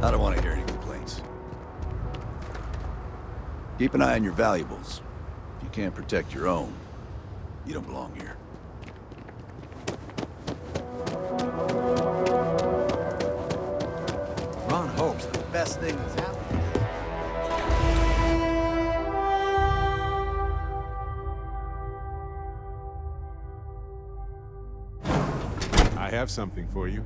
I don't want to hear any complaints. Keep an eye on your valuables. If you can't protect your own, you don't belong here. Ron hopes the best thing that's happened. I have something for you.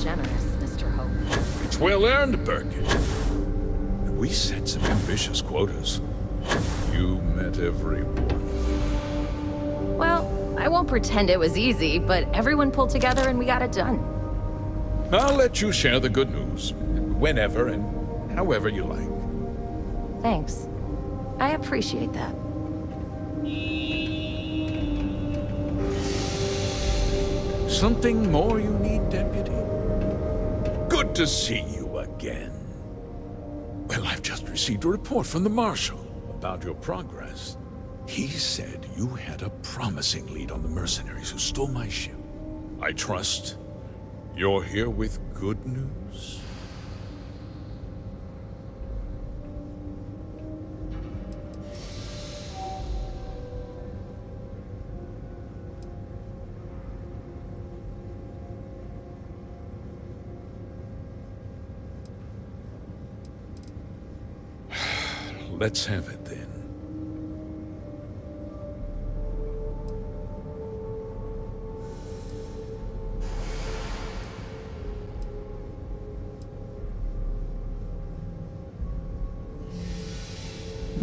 Generous, Mr. Hope. It's well earned, Birkin. We set some ambitious quotas. You met everyone. Well, I won't pretend it was easy, but everyone pulled together and we got it done. I'll let you share the good news, whenever and however you like. Thanks. I appreciate that. Something more you need, Deputy? Good to see you again. Well, I've just received a report from the Marshal about your progress. He said you had a promising lead on the mercenaries who stole my ship. I trust you're here with good news? Let's have it then.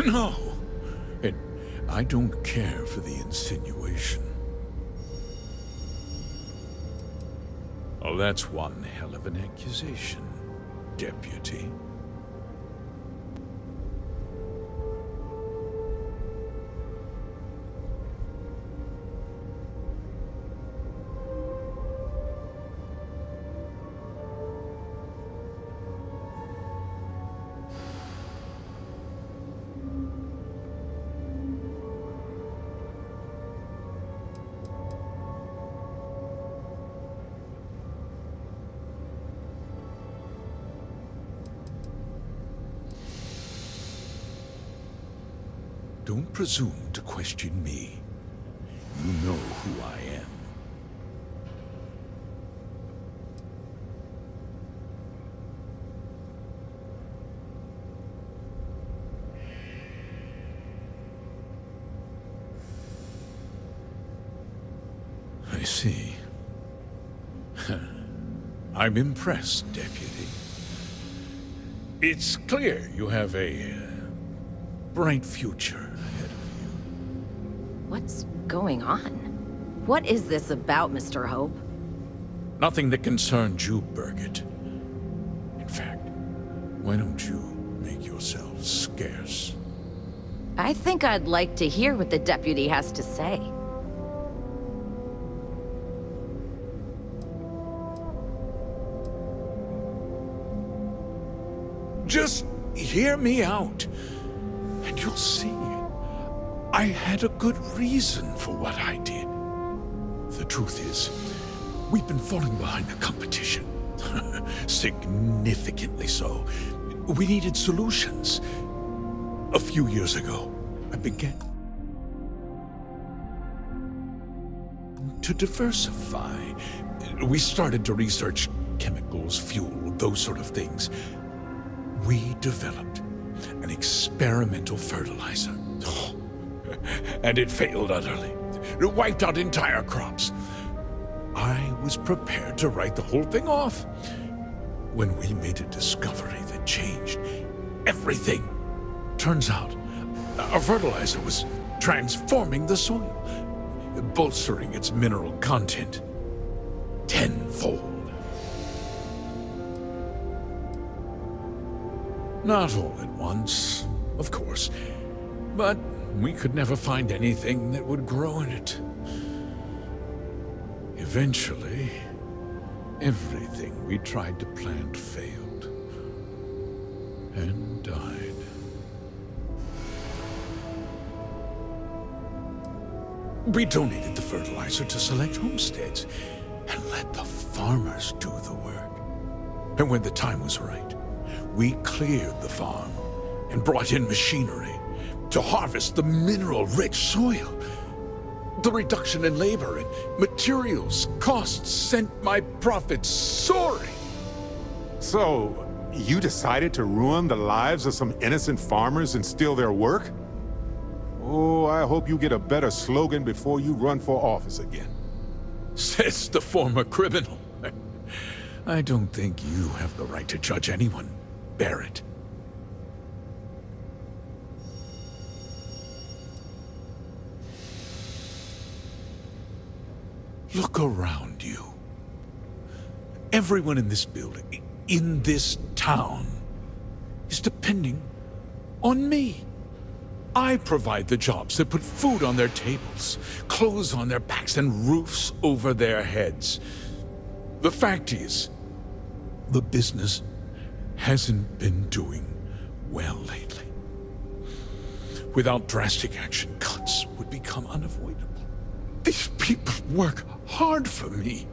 No, and I don't care for the insinuation. Oh, that's one hell of an accusation, Deputy. Don't presume to question me. You know who I am. I see. I'm impressed, Deputy. It's clear you have a bright future ahead of you. What's going on? What is this about, Mr. Hope? Nothing that concerns you, Birgit. In fact, why don't you make yourself scarce? I think I'd like to hear what the deputy has to say. Just hear me out, and you'll see. I had a good reason for what I did. The truth is, we've been falling behind the competition. Significantly so. We needed solutions. A few years ago, I began to diversify. We started to research chemicals, fuel, those sort of things. We developed an experimental fertilizer. And it failed utterly. It wiped out entire crops. I was prepared to write the whole thing off when we made a discovery that changed everything. Turns out, our fertilizer was transforming the soil, bolstering its mineral content tenfold. Not all at once, of course, but we could never find anything that would grow in it. Eventually, everything we tried to plant failed and died. We donated the fertilizer to select homesteads and let the farmers do the work. And when the time was right, we cleared the farm and brought in machinery to harvest the mineral-rich soil. The reduction in labor and materials costs sent my profits soaring. So, you decided to ruin the lives of some innocent farmers and steal their work? Oh, I hope you get a better slogan before you run for office again. Says the former criminal. I don't think you have the right to judge anyone, Barrett. Look around you. Everyone in this building, in this town, is depending on me. I provide the jobs that put food on their tables, clothes on their backs, and roofs over their heads. The fact is, the business hasn't been doing well lately. Without drastic action, cuts would become unavoidable. These people work hard for me,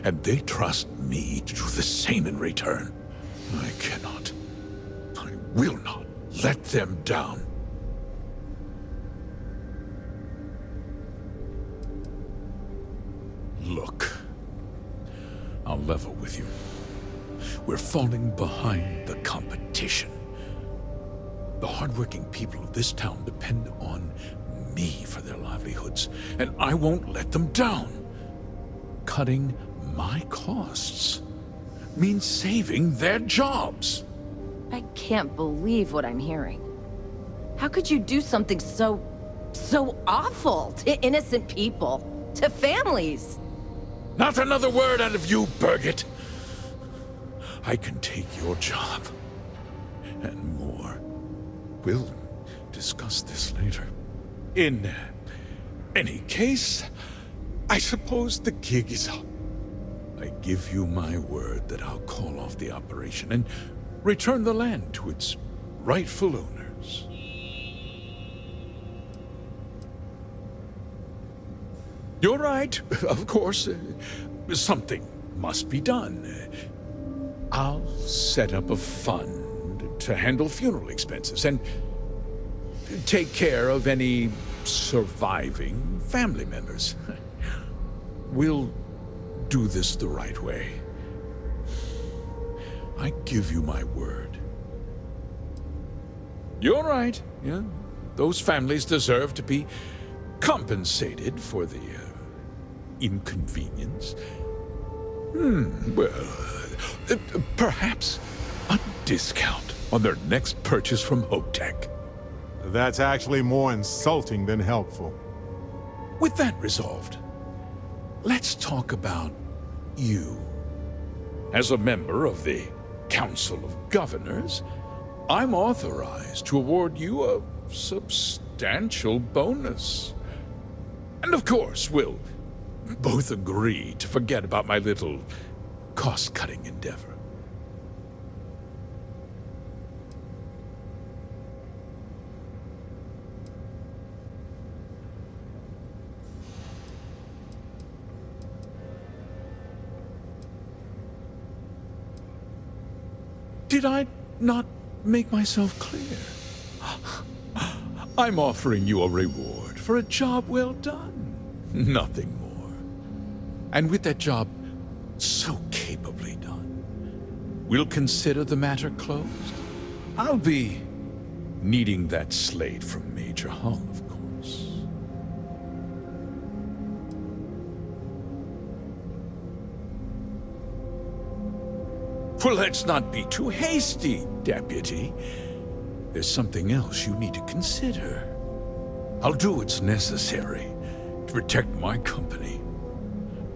and they trust me to do the same in return. I cannot, I will not let them down. Look, I'll level with you. We're falling behind the competition. The hardworking people of this town depend on me for their livelihoods, and I won't let them down. Cutting my costs means saving their jobs. I can't believe what I'm hearing. How could you do something so awful to innocent people, to families? Not another word out of you, Birgit. I can take your job, and more. We'll discuss this later. In any case, I suppose the gig is up. I give you my word that I'll call off the operation and return the land to its rightful owners. You're right, of course. Something must be done. I'll set up a fund to handle funeral expenses, and take care of any surviving family members. We'll do this the right way. I give you my word. You're right, yeah. Those families deserve to be compensated for the inconvenience. Well, perhaps a discount on their next purchase from Hotech. That's actually more insulting than helpful. With that resolved, let's talk about you. As a member of the Council of Governors, I'm authorized to award you a substantial bonus. And of course, we'll both agree to forget about my little cost-cutting endeavor. Did I not make myself clear? I'm offering you a reward for a job well done. Nothing more. And with that job so capably done, we'll consider the matter closed. I'll be needing that slate from Major Hull, of course. Well, let's not be too hasty, Deputy. There's something else you need to consider. I'll do what's necessary to protect my company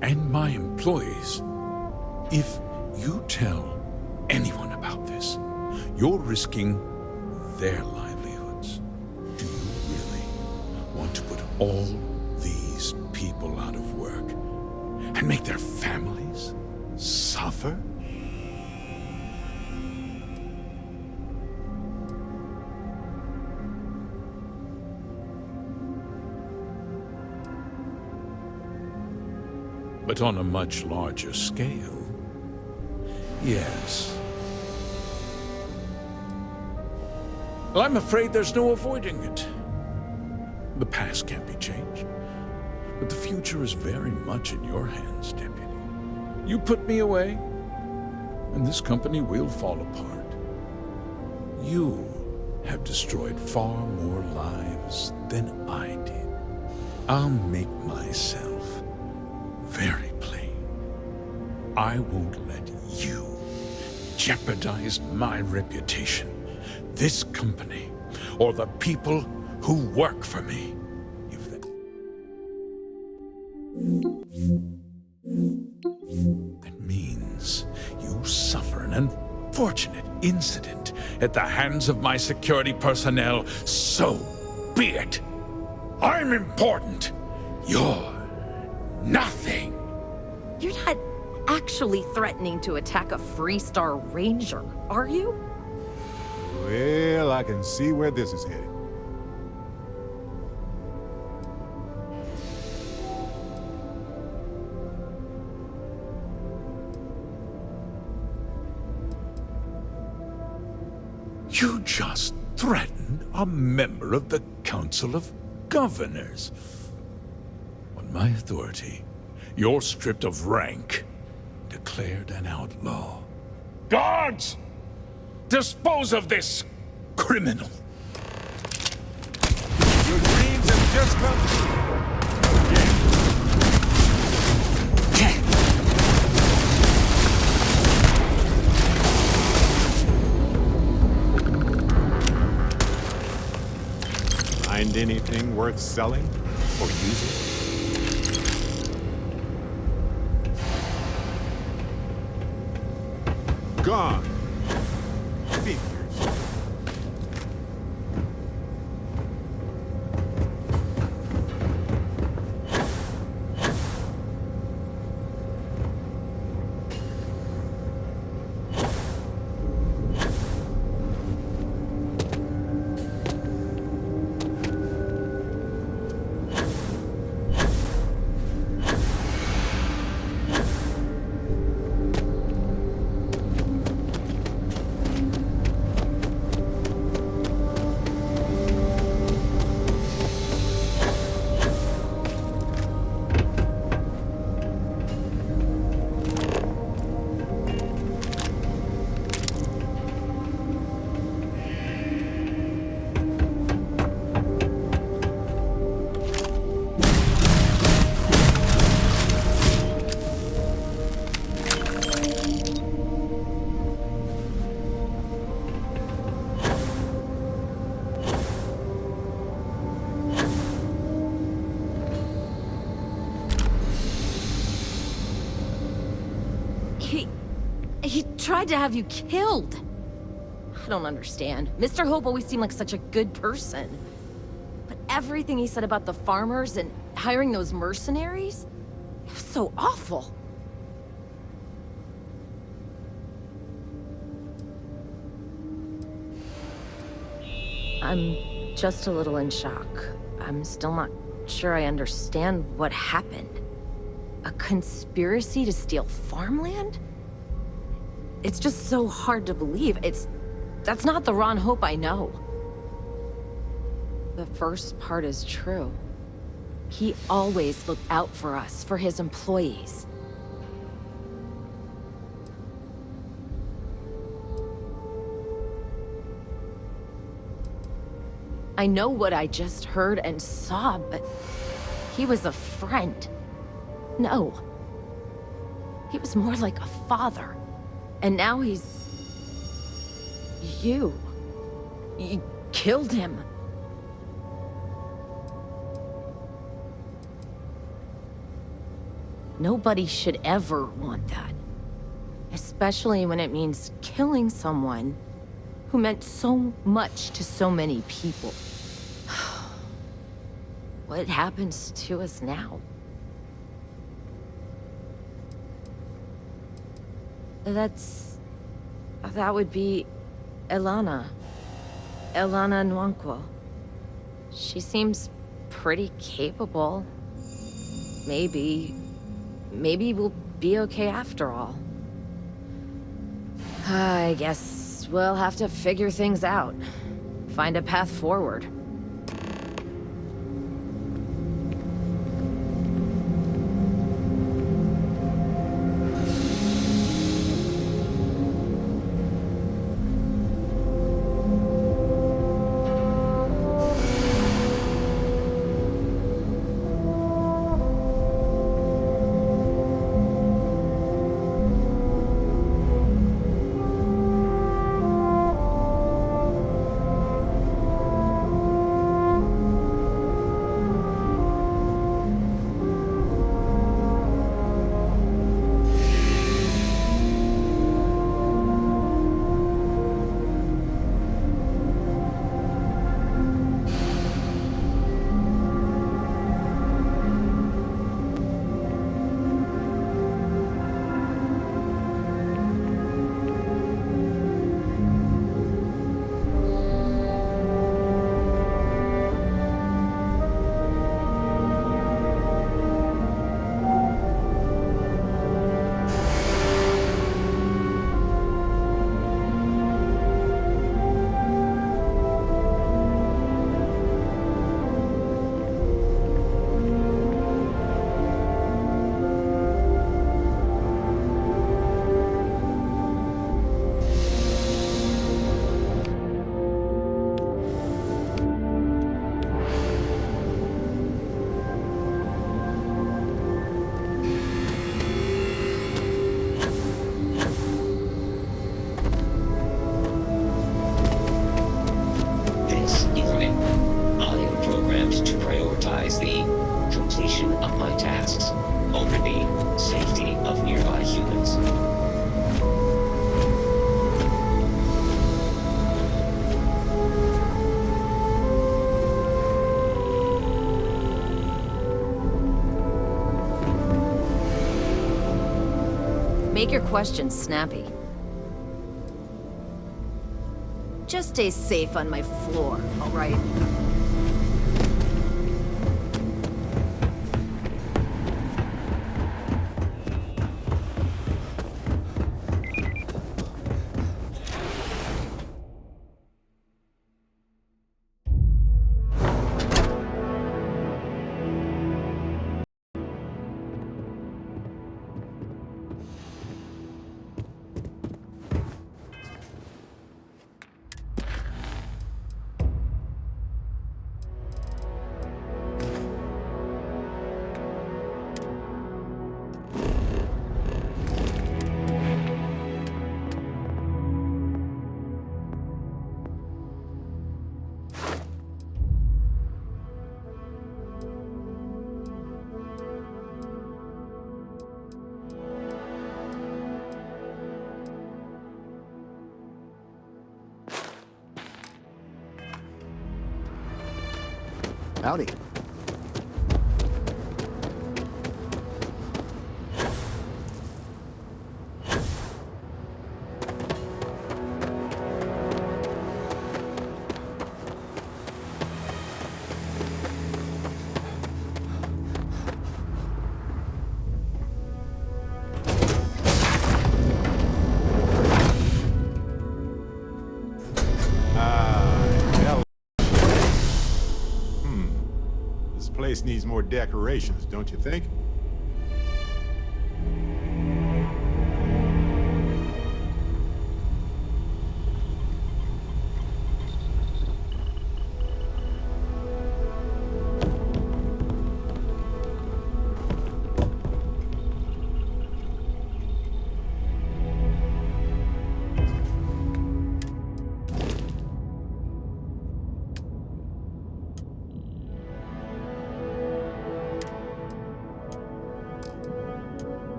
and my employees. If you tell anyone about this, you're risking their livelihoods. Do you really want to put all these people out of work and make their families suffer? But on a much larger scale, yes. Well, I'm afraid there's no avoiding it. The past can't be changed, but the future is very much in your hands, Deputy. You put me away, and this company will fall apart. You have destroyed far more lives than I did. I'll make myself very plain. I won't let you jeopardize my reputation, this company, or the people who work for me. If that means you suffer an unfortunate incident at the hands of my security personnel, so be it. I'm important. You're nothing. You're not actually threatening to attack a Freestar Ranger, are you? Well, I can see where this is headed. You just threatened a member of the Council of Governors. On my authority, you're stripped of rank, declared an outlaw. Guards! Dispose of this criminal! Your dreams have just come true. Find anything worth selling or using? Gone. Figures. tried to have you killed. I don't understand. Mr. Hope always seemed like such a good person. But everything he said about the farmers and hiring those mercenaries, it was so awful. I'm just a little in shock. I'm still not sure I understand what happened. A conspiracy to steal farmland? It's just so hard to believe. That's not the Ron Hope I know. The first part is true. He always looked out for us, for his employees. I know what I just heard and saw, but he was a friend. No. He was more like a father. And now he's... You killed him. Nobody should ever want that. Especially when it means killing someone who meant so much to so many people. What happens to us now? That would be Elana. Elana Nwankwo. She seems pretty capable. Maybe we'll be okay after all. I guess we'll have to figure things out. Find a path forward. Make your questions snappy. Just stay safe on my floor, all right? Howdy. Hell. This place needs more decorations, don't you think?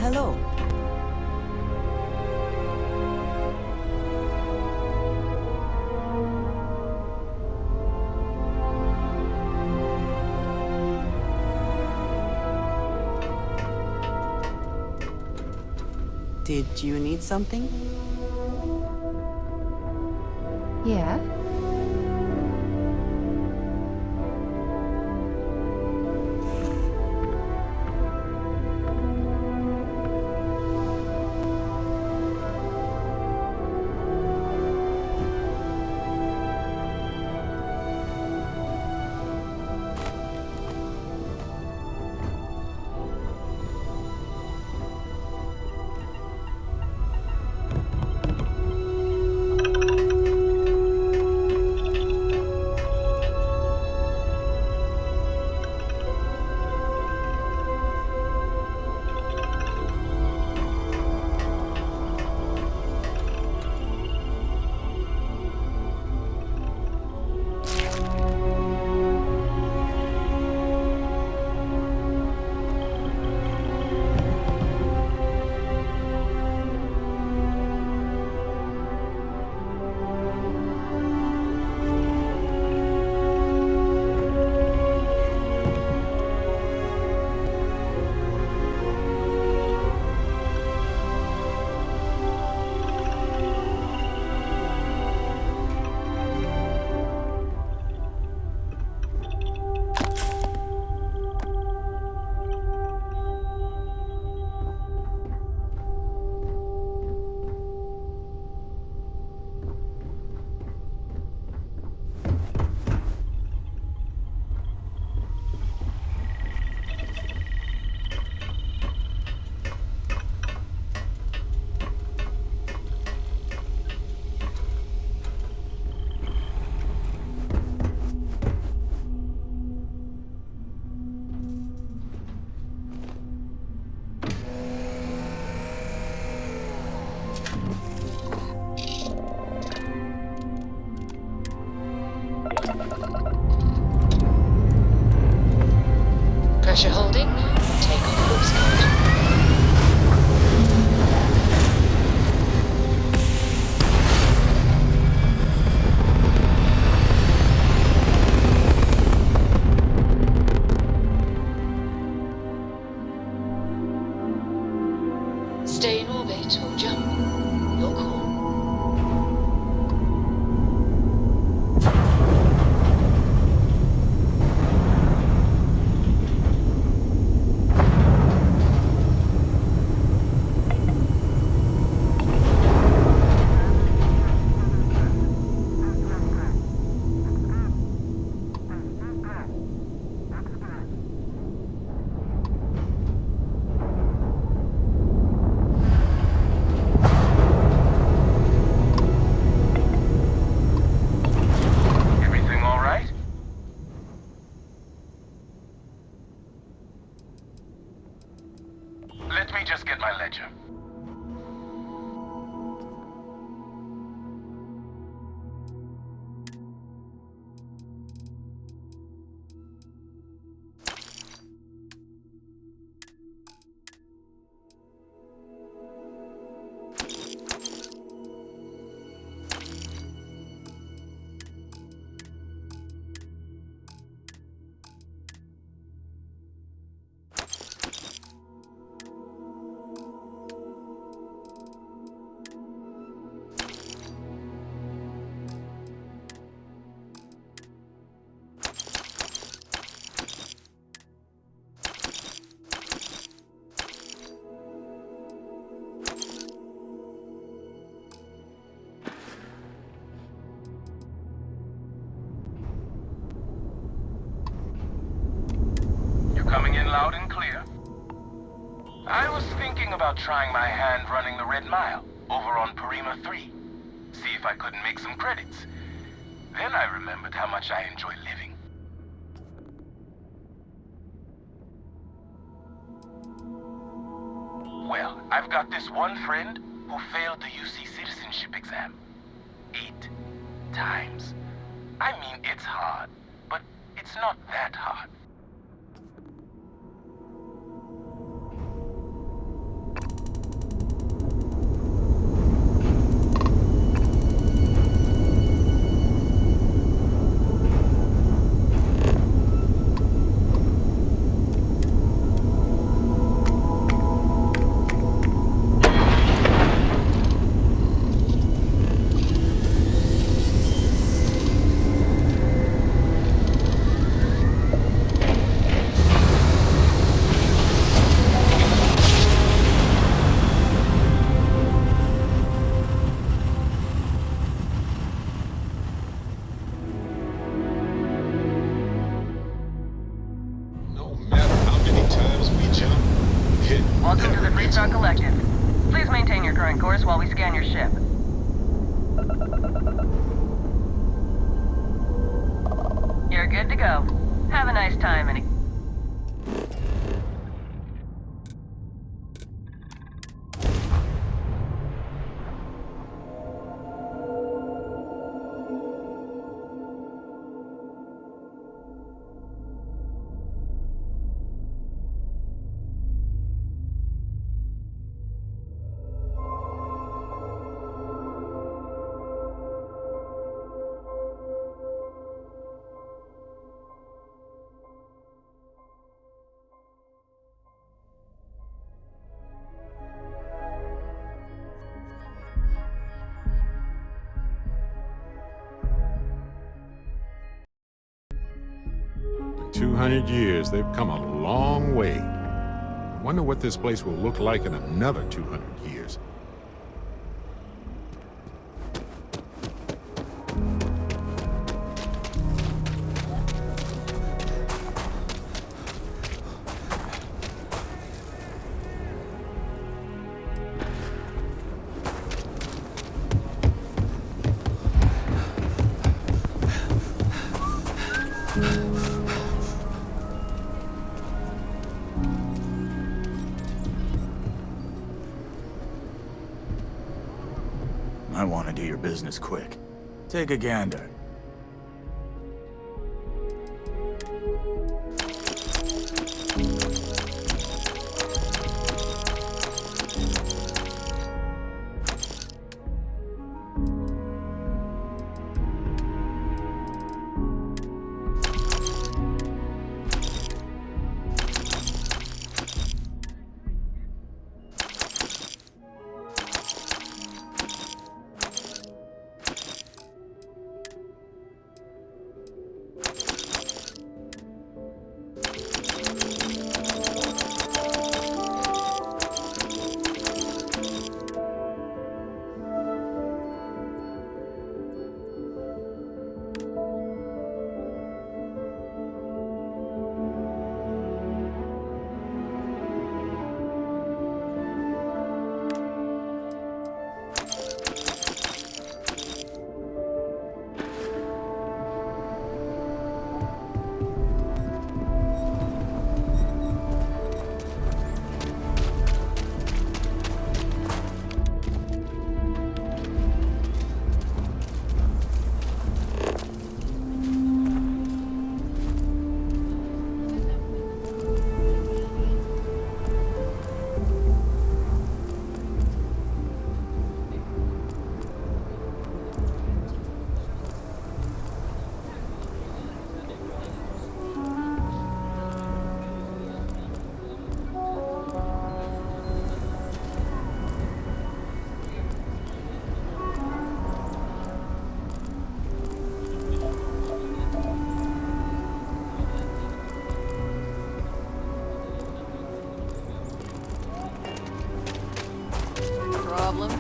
Hello. Did you need something? Yeah? Stay in orbit or jump. Your call. Let me just get my ledger. Coming in loud and clear. I was thinking about trying my hand running the Red Mile over on Parima 3. See if I couldn't make some credits. Then I remembered how much I enjoy living. Well, I've got this one friend who failed the UC citizenship exam 8 times. I mean, it's hard, but it's not that hard. Welcome to the Freestar Collective. Please maintain your current course while we scan your ship. You're good to go. Have a nice time and... In 200 years, they've come a long way. I wonder what this place will look like in another 200 years. I want to do your business quick. Take a gander. problem.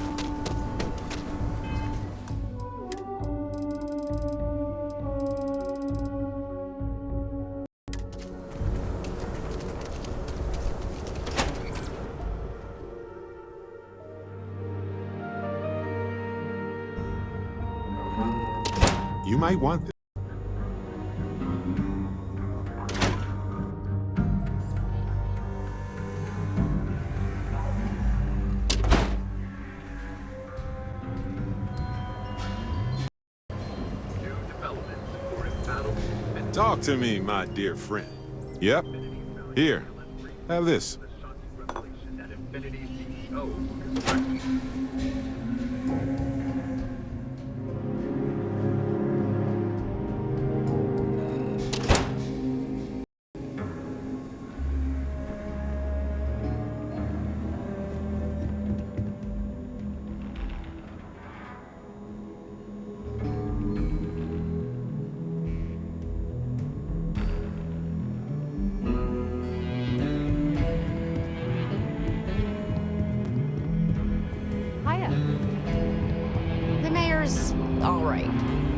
You might want this. Talk to me, my dear friend. Yep. Here. Have this. The mayor's all right.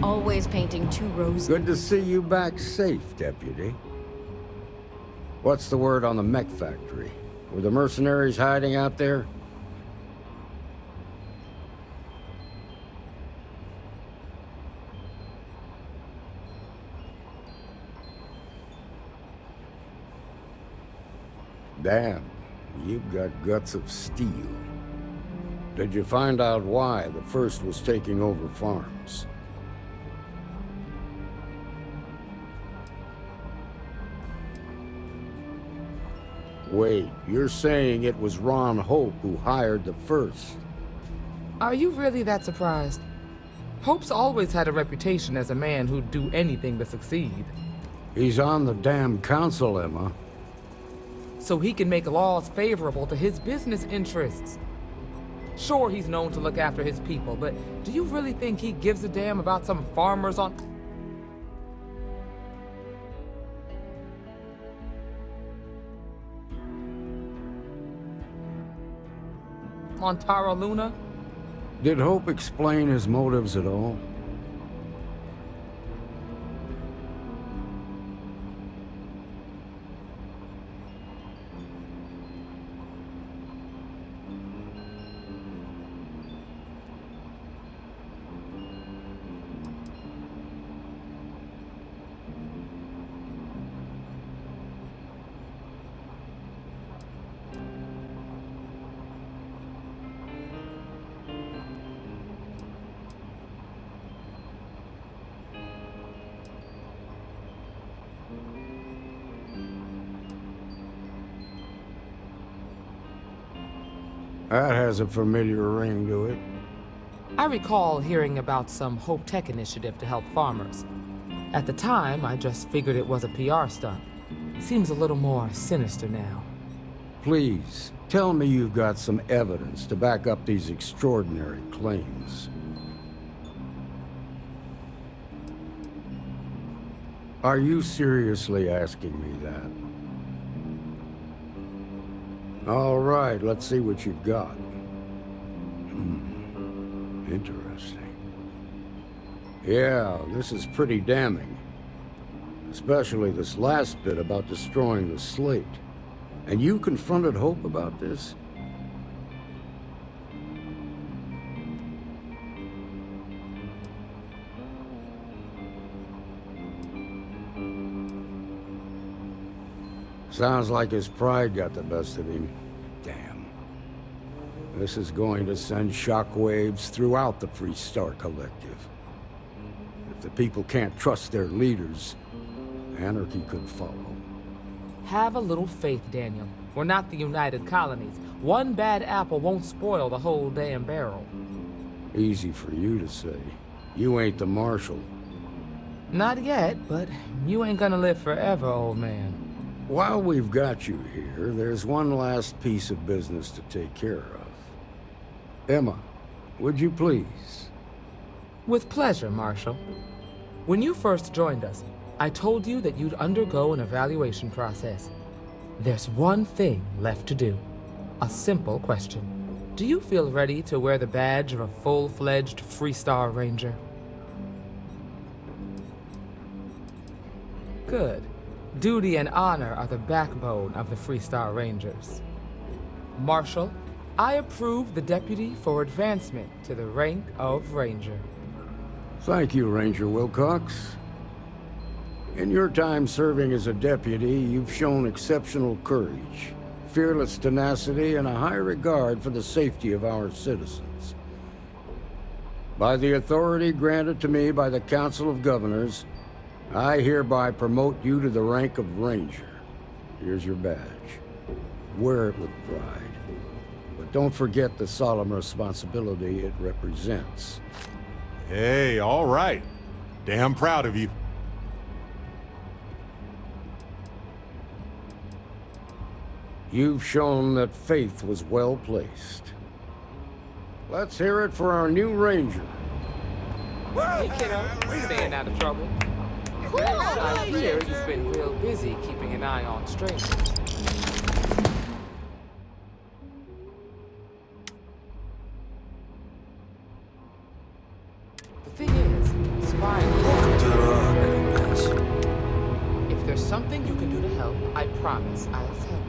Always painting two rows. Good to see you back safe, Deputy. What's the word on the mech factory? Were the mercenaries hiding out there? Damn, you've got guts of steel. Did you find out why the First was taking over farms? Wait, you're saying it was Ron Hope who hired the First? Are you really that surprised? Hope's always had a reputation as a man who'd do anything to succeed. He's on the damn council, Emma. So he can make laws favorable to his business interests. Sure, he's known to look after his people, but do you really think he gives a damn about some farmers on... Tara Luna? Did Hope explain his motives at all? That has a familiar ring to it. I recall hearing about some Hope Tech initiative to help farmers. At the time, I just figured it was a PR stunt. Seems a little more sinister now. Please, tell me you've got some evidence to back up these extraordinary claims. Are you seriously asking me that? All right, let's see what you've got. Interesting. Yeah, this is pretty damning. Especially this last bit about destroying the slate. And you confronted Hope about this? Sounds like his pride got the best of him. Damn. This is going to send shockwaves throughout the Free Star Collective. If the people can't trust their leaders, anarchy could follow. Have a little faith, Daniel. We're not the United Colonies. One bad apple won't spoil the whole damn barrel. Easy for you to say. You ain't the marshal. Not yet, but you ain't gonna live forever, old man. While we've got you here, there's one last piece of business to take care of. Emma, would you please? With pleasure, Marshal. When you first joined us, I told you that you'd undergo an evaluation process. There's one thing left to do. A simple question. Do you feel ready to wear the badge of a full-fledged Freestar Ranger? Good. Duty and honor are the backbone of the Freestar Rangers. Marshal, I approve the deputy for advancement to the rank of Ranger. Thank you, Ranger Wilcox. In your time serving as a deputy, you've shown exceptional courage, fearless tenacity, and a high regard for the safety of our citizens. By the authority granted to me by the Council of Governors, I hereby promote you to the rank of Ranger. Here's your badge. Wear it with pride. But don't forget the solemn responsibility it represents. Hey, all right. Damn proud of you. You've shown that faith was well placed. Let's hear it for our new Ranger. Hey, kiddo. Staying out of trouble. I hear you've been real busy keeping an eye on strangers. The thing is, spying is... If there's something you can do to help, I promise I'll help.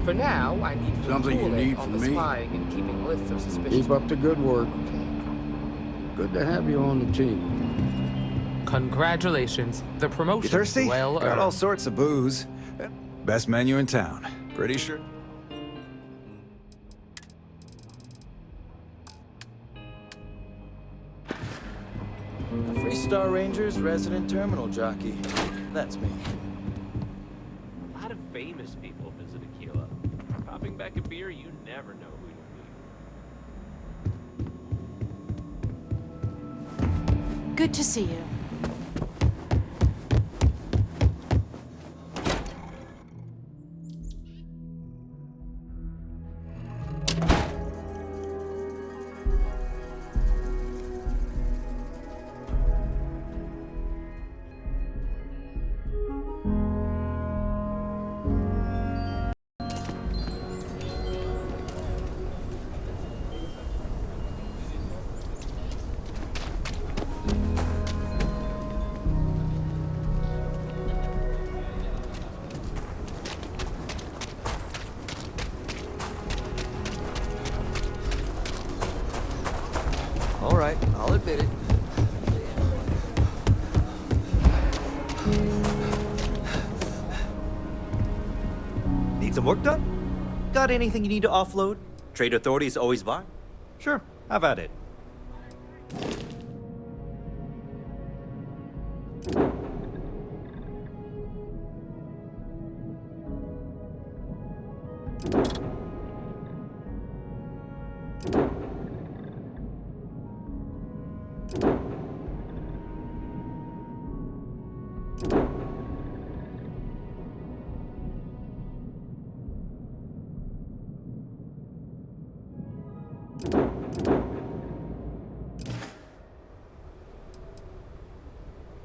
For now, I need you Something you need on from the me? spying and keeping lists of suspicious... Keep up the good work. Good to have you on the team. Congratulations. The promotion. You thirsty? Well Got all earned. sorts of booze. Best menu in town. Pretty sure. A Freestar Ranger's resident terminal jockey. That's me. A lot of famous people visit Aquila. Popping back a beer, you never know who you'll meet. Good to see you. All right, I'll admit it. Need some work done? Got anything you need to offload? Trade authorities always buy. Sure, have at it.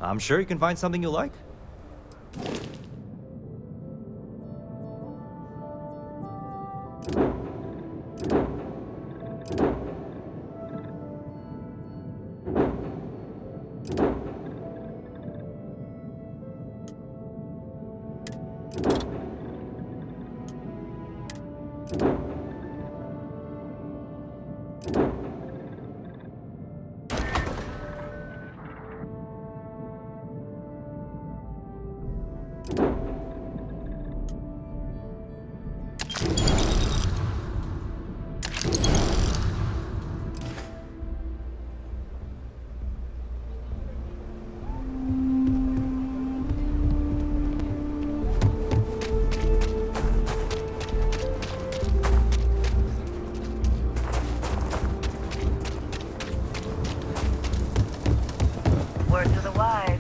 I'm sure you can find something you like. Word to the wise.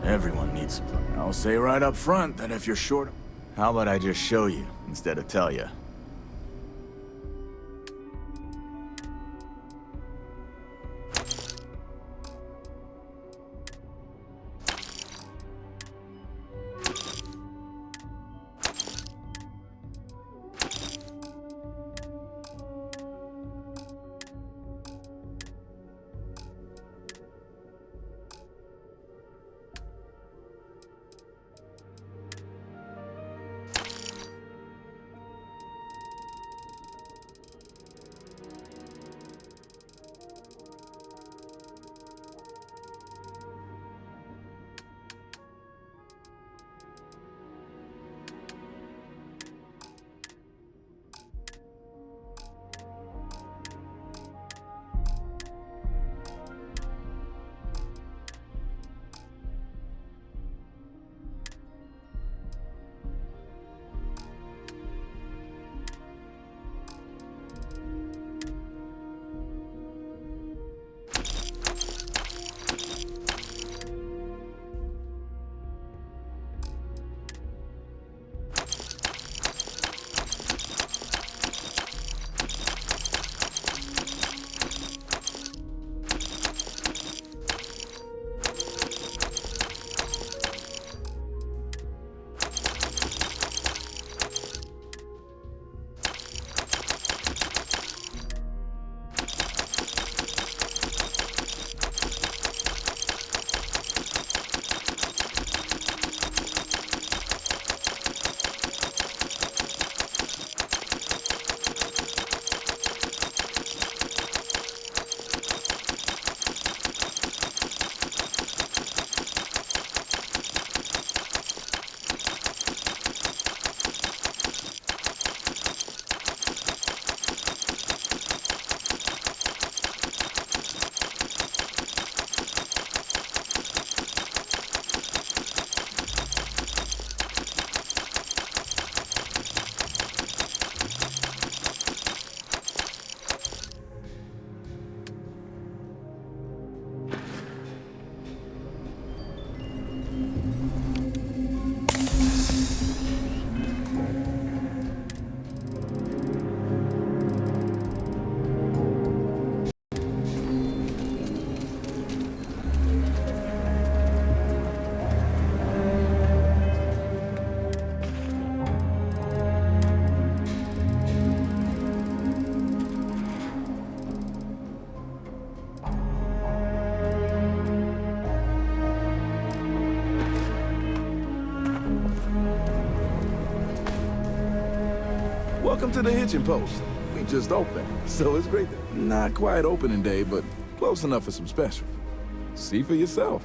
Everyone needs supply. I'll say right up front that if you're short... How about I just show you instead of tell you? Welcome to the Hitching Post. We just opened, so it's great. Not quite opening day, but close enough for some special. See for yourself.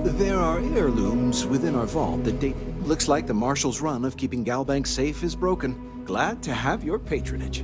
There are heirlooms within our vault that date... Looks like the Marshal's run of keeping Galbank safe is broken. Glad to have your patronage.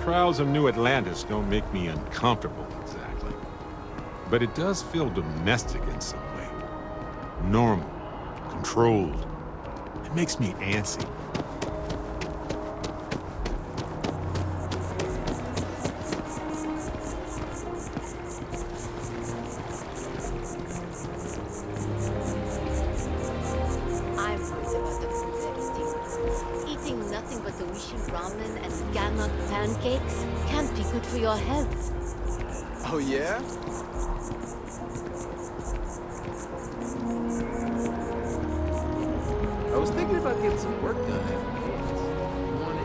crowds of New Atlantis don't make me uncomfortable, exactly. But it does feel domestic in some way. Normal, controlled. It makes me antsy. Ramen and Gangnam pancakes can't be good for your health. Oh, yeah? I was thinking about getting some work done after kids. Want it?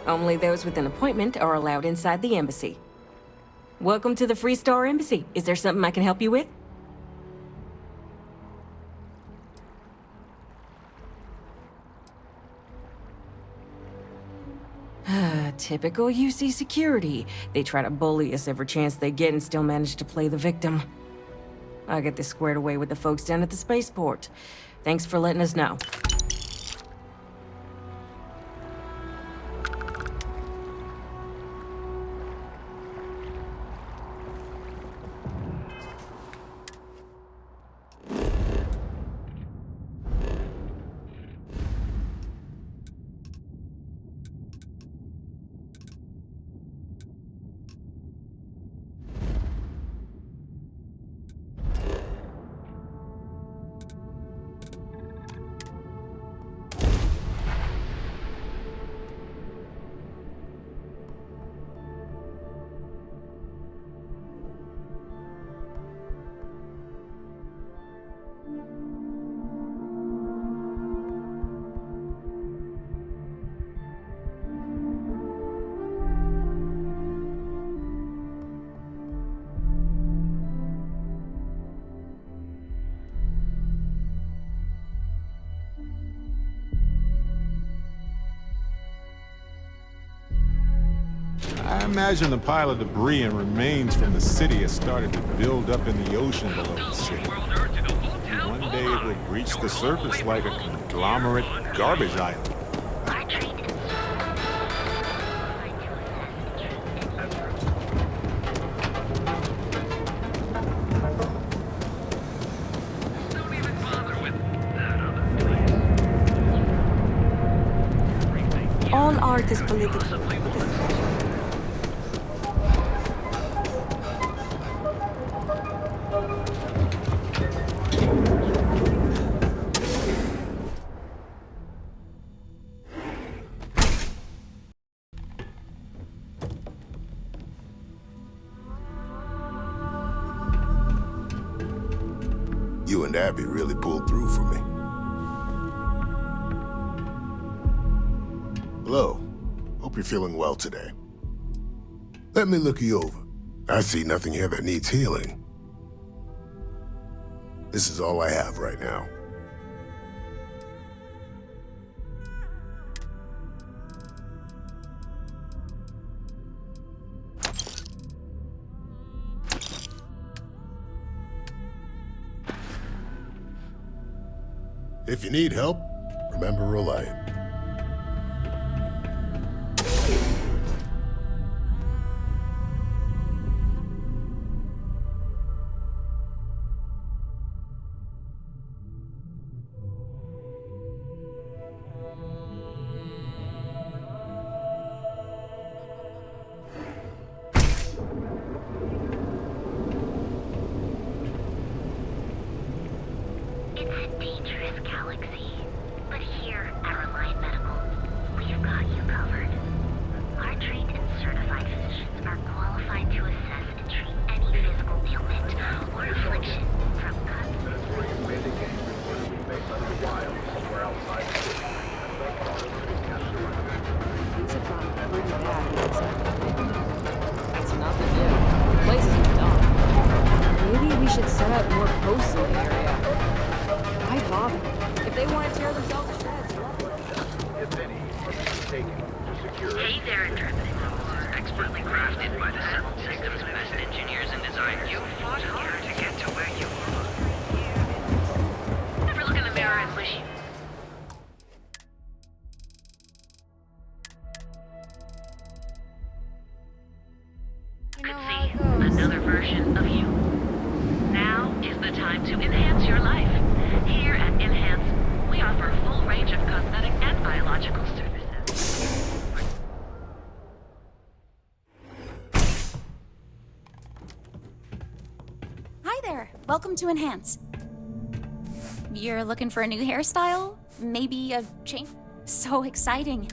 Only those with an appointment are allowed inside the embassy. Welcome to the Free Star Embassy. Is there something I can help you with? Typical UC security. They try to bully us every chance they get and still manage to play the victim. I'll get this squared away with the folks down at the spaceport. Thanks for letting us know. I imagine the pile of debris and remains from the city has started to build up in the ocean below the city. One day it will reach the surface like a conglomerate garbage island. All art is political. You and Abby really pulled through for me. Hello. Hope you're feeling well today. Let me look you over. I see nothing here that needs healing. This is all I have right now. If you need help, remember Reliant. Another version of you. Now is the time to enhance your life. Here at Enhance, we offer a full range of cosmetic and biological services. Hi there. Welcome to Enhance. You're looking for a new hairstyle? Maybe a change? So exciting.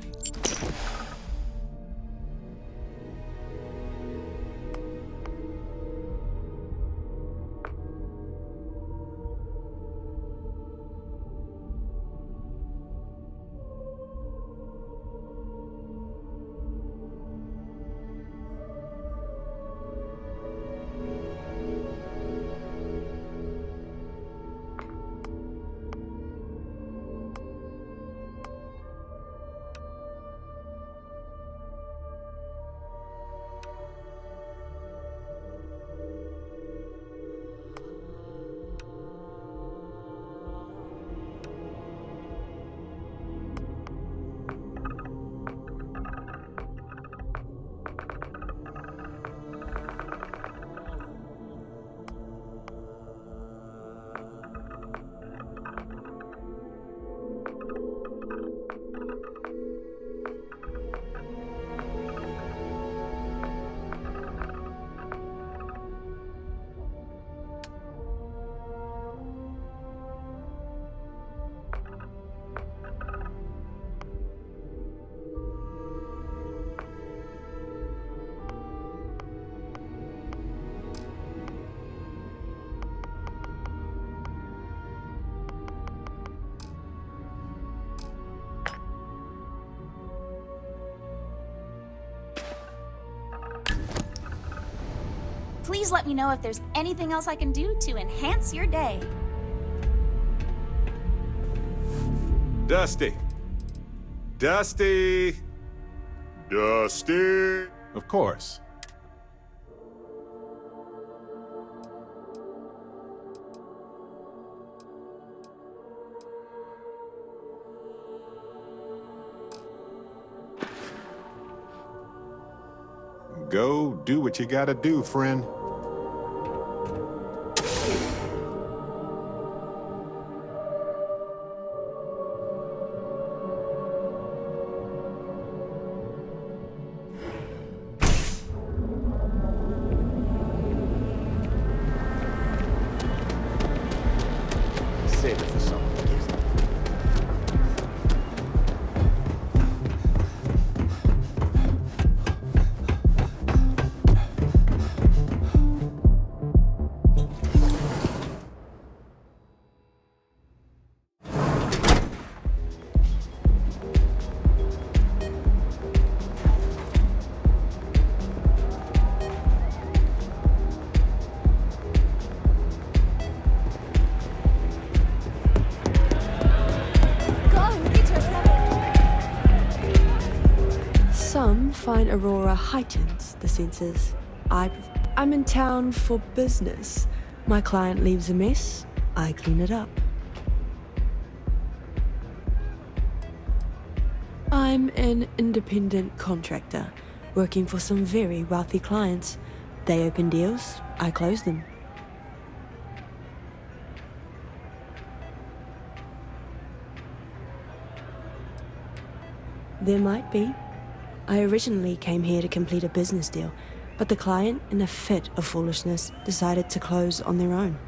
Please let me know if there's anything else I can do to enhance your day. Dusty. Dusty. Dusty. Of course. Go do what you gotta do, friend. Save it for someone. Some find Aurora heightens the senses. I'm in town for business. My client leaves a mess, I clean it up. I'm an independent contractor, working for some very wealthy clients. They open deals, I close them. There might be. I originally came here to complete a business deal, but the client, in a fit of foolishness, decided to close on their own.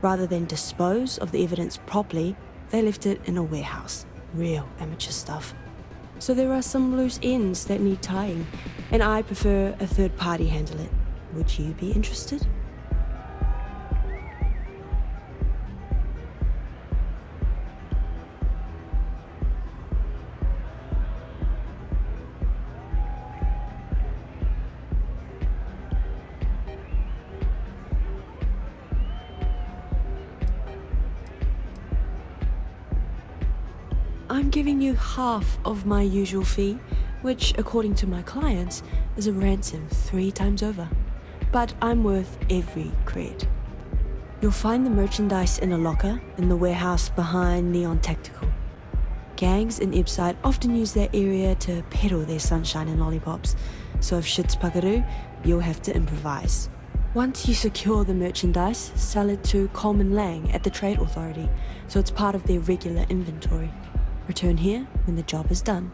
Rather than dispose of the evidence properly, they left it in a warehouse. Real amateur stuff. So there are some loose ends that need tying, and I prefer a third party handle it. Would you be interested? I'm giving you half of my usual fee, which, according to my clients, is a ransom 3 times over. But I'm worth every cred. You'll find the merchandise in a locker in the warehouse behind Neon Tactical. Gangs in Ibside often use that area to peddle their sunshine and lollipops, so if shit's puckaroo, you'll have to improvise. Once you secure the merchandise, sell it to Coleman Lang at the Trade Authority, so it's part of their regular inventory. Return here when the job is done.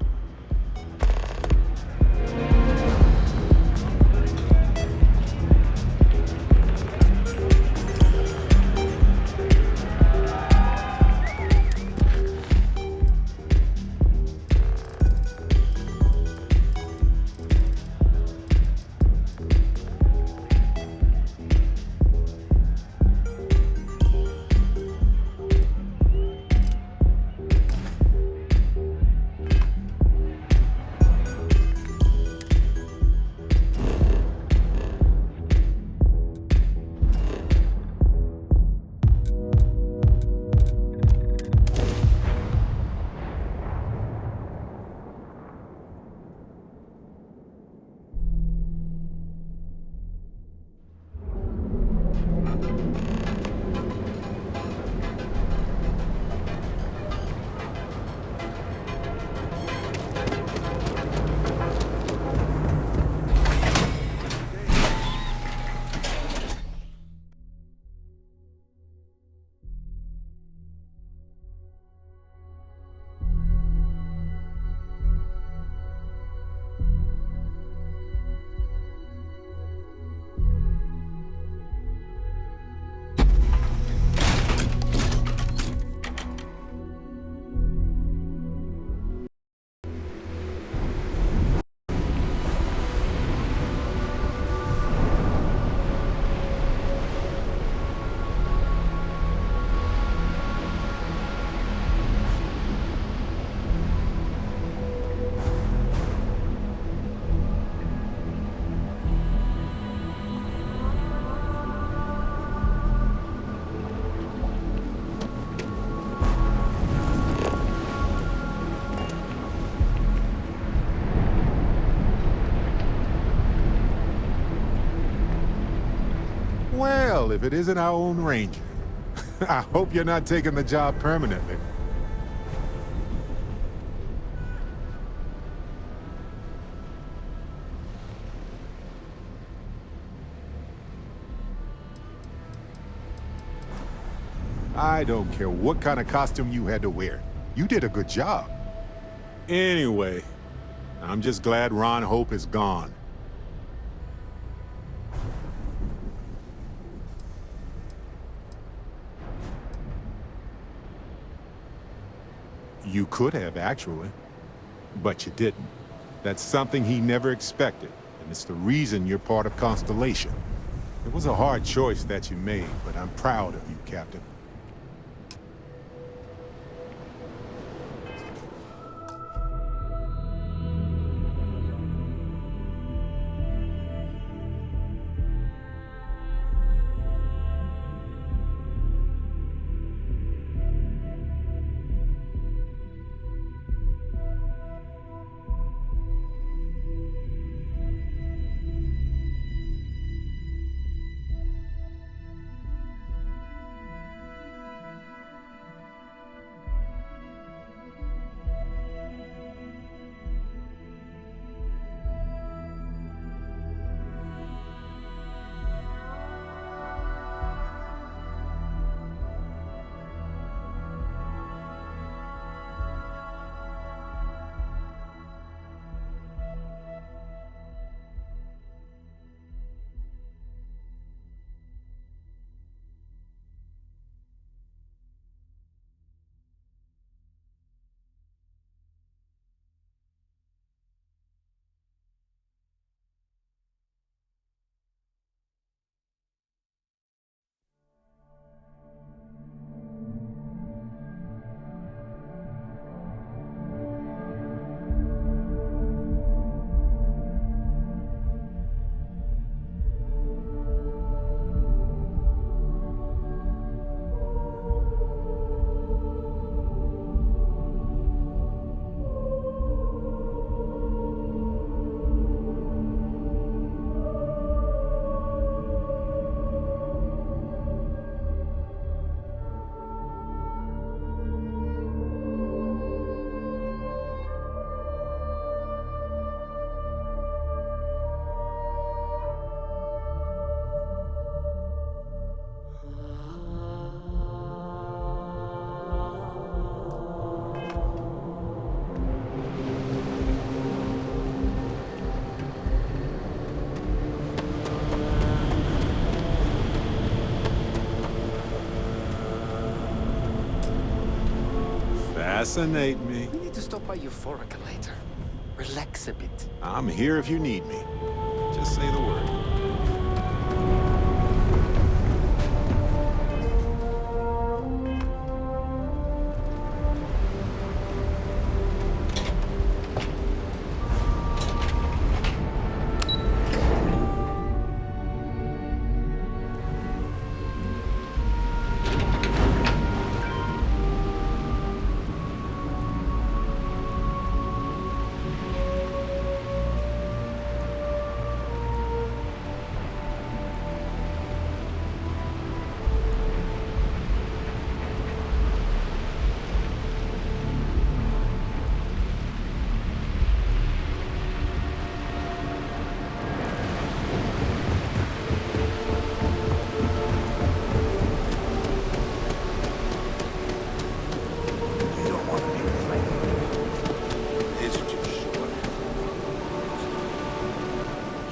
Well, if it isn't our own ranger. I hope you're not taking the job permanently. I don't care what kind of costume you had to wear. You did a good job. Anyway, I'm just glad Ron Hope is gone. You could have, actually. But you didn't. That's something he never expected, and it's the reason you're part of Constellation. It was a hard choice that you made, but I'm proud of you, Captain. Fascinate me. We need to stop by Euphorica later. Relax a bit. I'm here if you need me. Just say the word.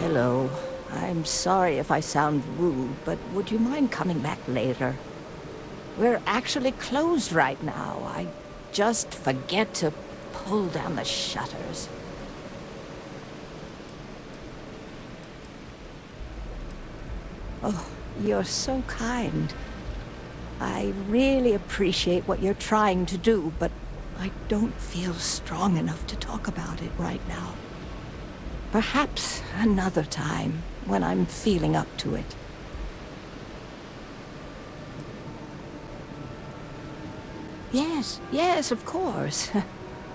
Hello. I'm sorry if I sound rude, but would you mind coming back later? We're actually closed right now. I just forget to pull down the shutters. Oh, you're so kind. I really appreciate what you're trying to do, but I don't feel strong enough to talk about it right now. Perhaps another time, when I'm feeling up to it. Yes, of course.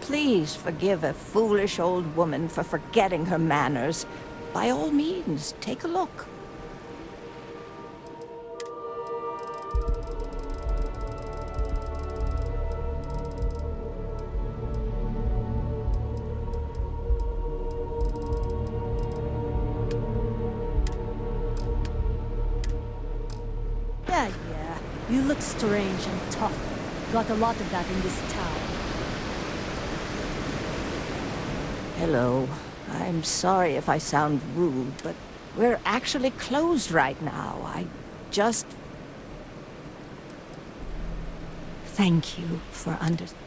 Please forgive a foolish old woman for forgetting her manners. By all means, take a look. Yeah. You look strange and tough. Got a lot of that in this town. Hello. I'm sorry if I sound rude, but we're actually closed right now. I just... Thank you for understanding.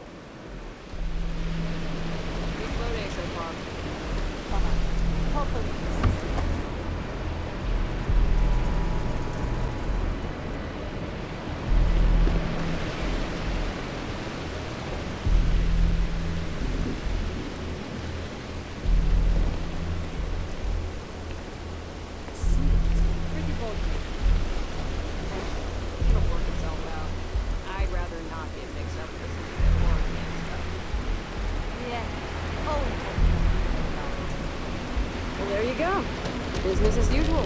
There you go. Business as usual.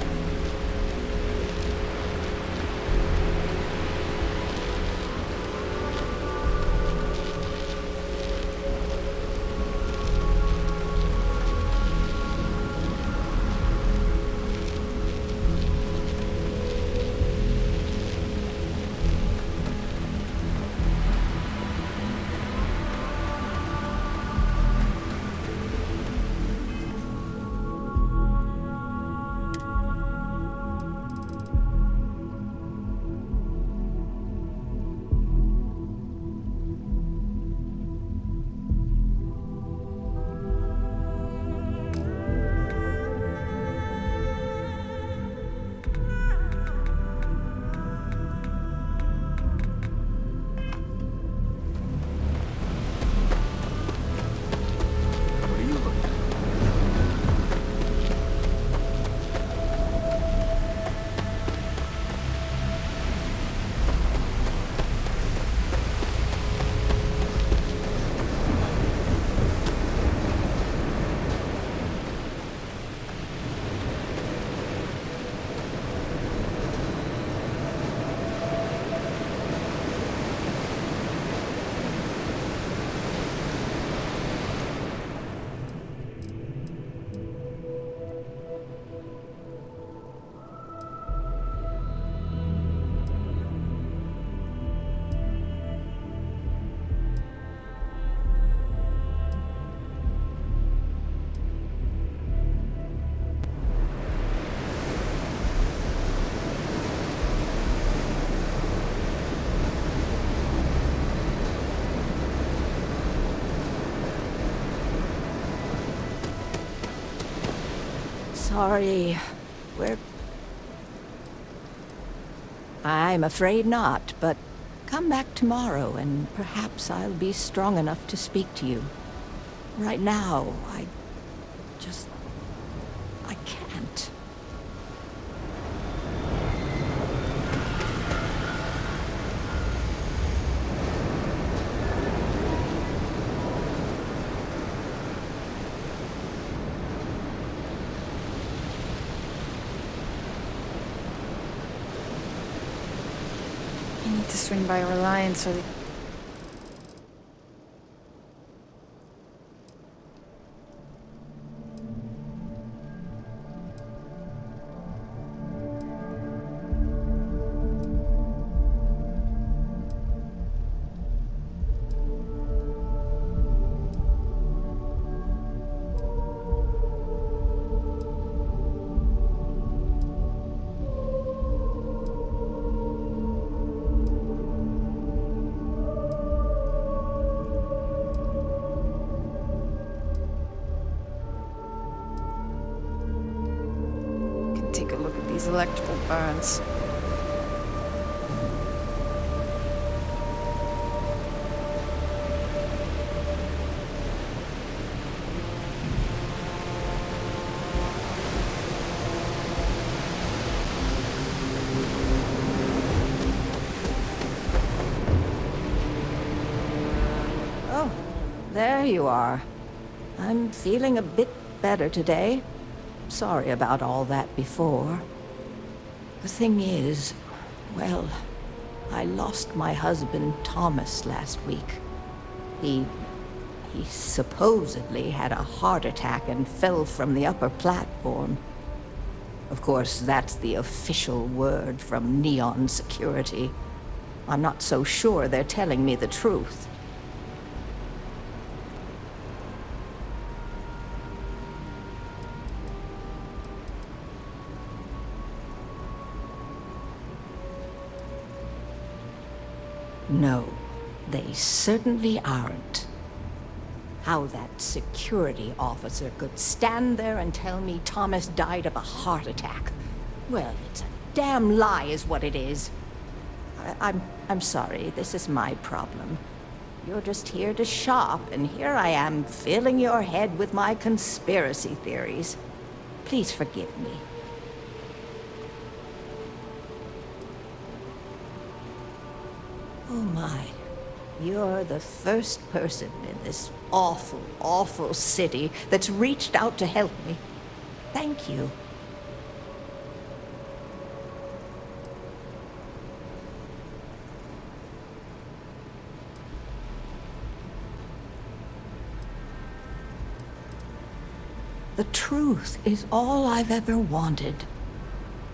sorry. I'm afraid not, but come back tomorrow and perhaps I'll be strong enough to speak to you. Right now, I can't. I need to swing by Reliance so they... Take a look at these electrical burns. Oh, there you are. I'm feeling a bit better today. Sorry about all that before. The thing is, well, I lost my husband Thomas last week. He supposedly had a heart attack and fell from the upper platform. Of course, that's the official word from Neon Security. I'm not so sure they're telling me the truth. No, they certainly aren't. How that security officer could stand there and tell me Thomas died of a heart attack. Well, it's a damn lie is what it is. I'm sorry, this is my problem. You're just here to shop, and here I am filling your head with my conspiracy theories. Please forgive me. Oh my, you're the first person in this awful, awful city that's reached out to help me. Thank you. The truth is all I've ever wanted.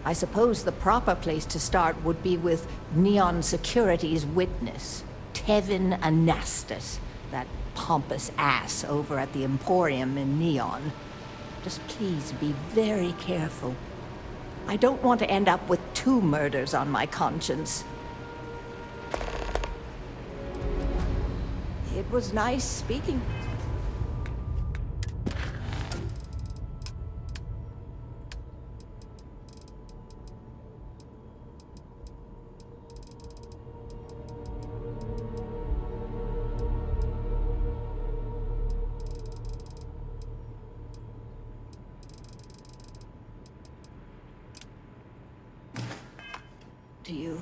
I suppose the proper place to start would be with Neon Security's witness, Tevin Anastas, that pompous ass over at the Emporium in Neon. Just please be very careful. I don't want to end up with 2 murders on my conscience. It was nice speaking. To you.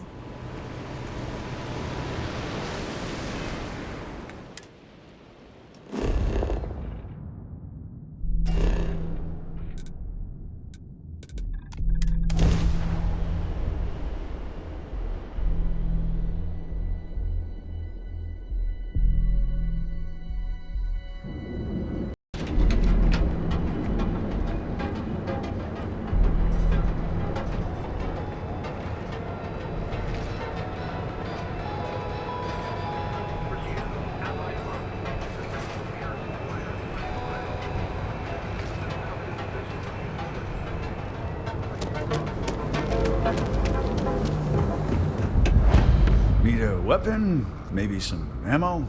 Need a weapon? Maybe some ammo?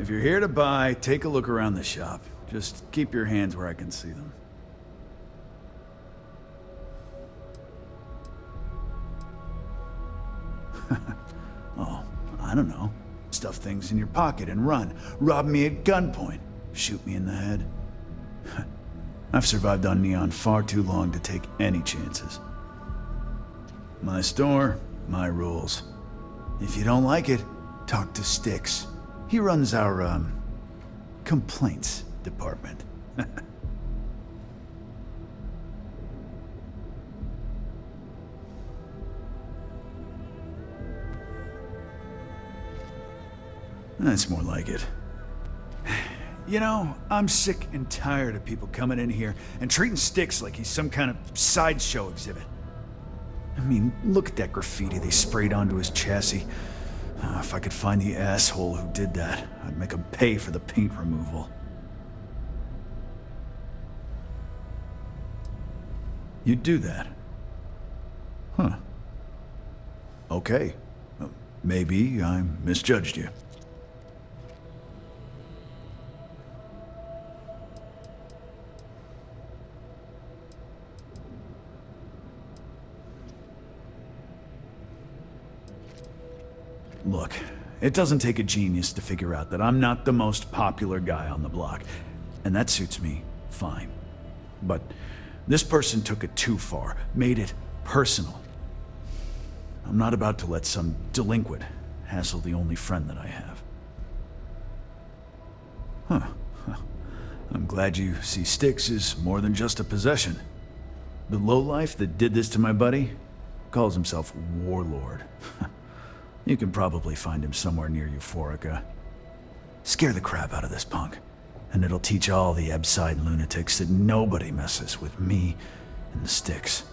If you're here to buy, take a look around the shop. Just keep your hands where I can see them. Oh, I don't know. Stuff things in your pocket and run. Rob me at gunpoint. Shoot me in the head. I've survived on Neon far too long to take any chances. My store, my rules. If you don't like it, talk to Styx. He runs our, complaints department. That's more like it. You know, I'm sick and tired of people coming in here and treating Styx like he's some kind of sideshow exhibit. I mean, look at that graffiti they sprayed onto his chassis. If I could find the asshole who did that, I'd make him pay for the paint removal. You'd do that? Huh. Okay. Maybe I misjudged you. Look, it doesn't take a genius to figure out that I'm not the most popular guy on the block, and that suits me fine. But this person took it too far, made it personal. I'm not about to let some delinquent hassle the only friend that I have. Huh. I'm glad you see Styx as more than just a possession. The lowlife that did this to my buddy calls himself Warlord. You can probably find him somewhere near Euphorica. Scare the crap out of this punk, and it'll teach all the Ebside lunatics that nobody messes with me and the Styx.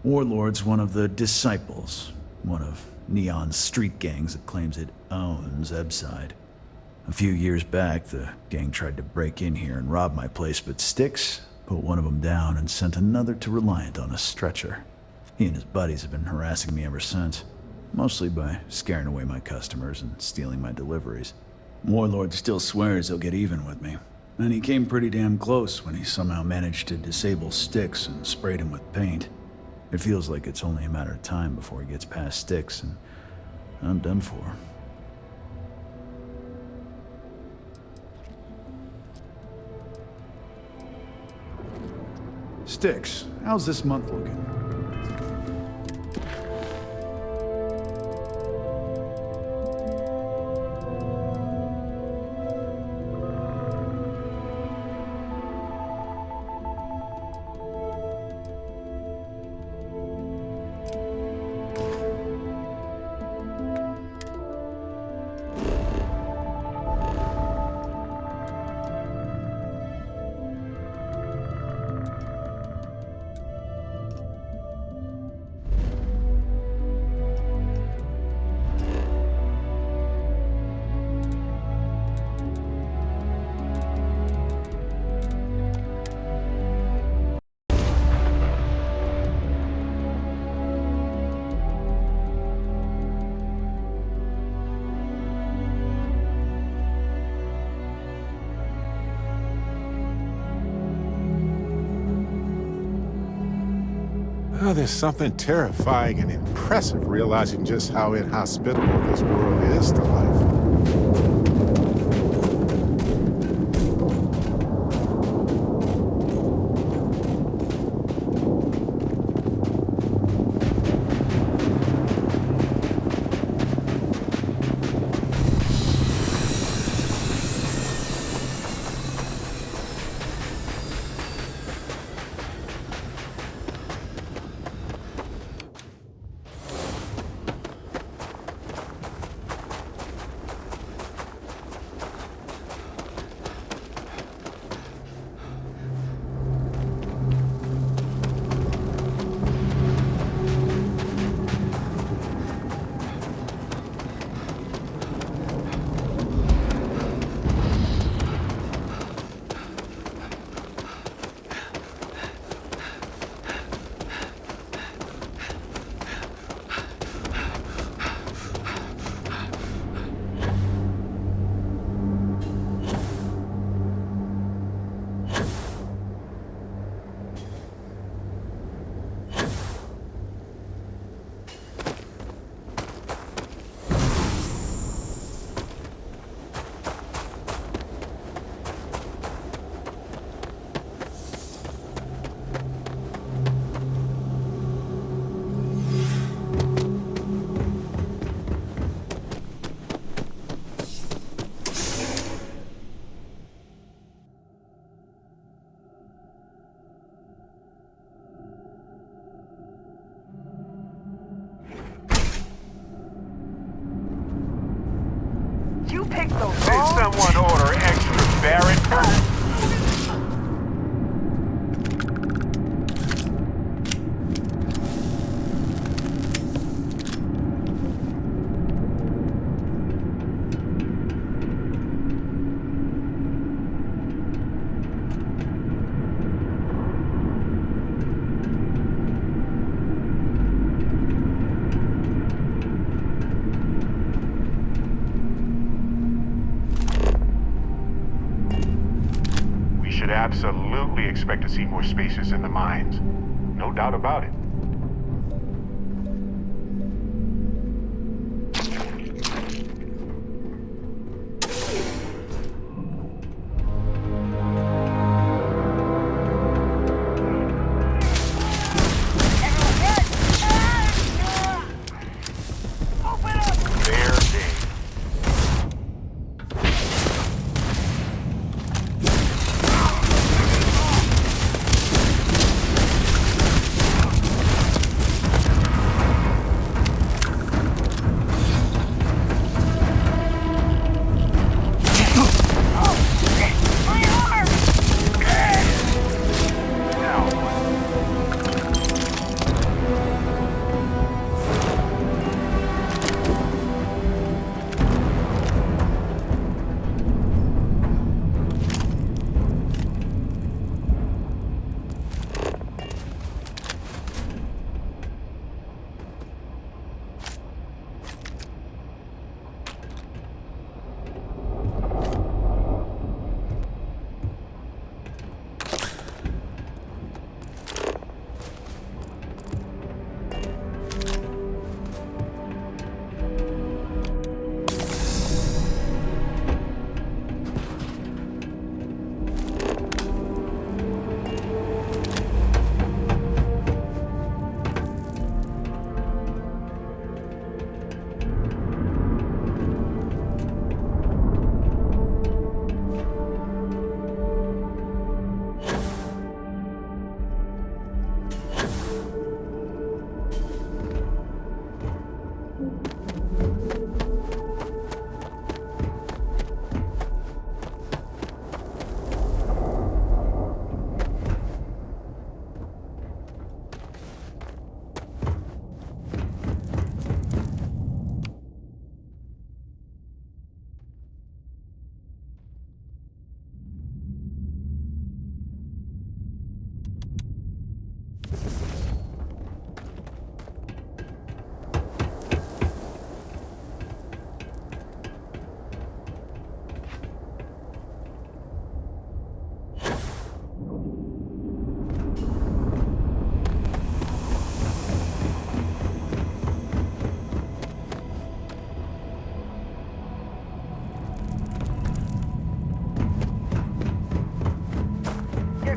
Warlord's one of the disciples, one of Neon's street gangs that claims it owns Ebside. A few years back, the gang tried to break in here and rob my place, but Styx put one of them down and sent another to Reliant on a stretcher. He and his buddies have been harassing me ever since, mostly by scaring away my customers and stealing my deliveries. Warlord still swears he'll get even with me, and he came pretty damn close when he somehow managed to disable Styx and sprayed him with paint. It feels like it's only a matter of time before he gets past Styx, and I'm done for. Styx, how's this month looking? Well, there's something terrifying and impressive realizing just how inhospitable this world is to life. Did someone order extra Barrett? Absolutely expect to see more spacers in the mines. No doubt about it.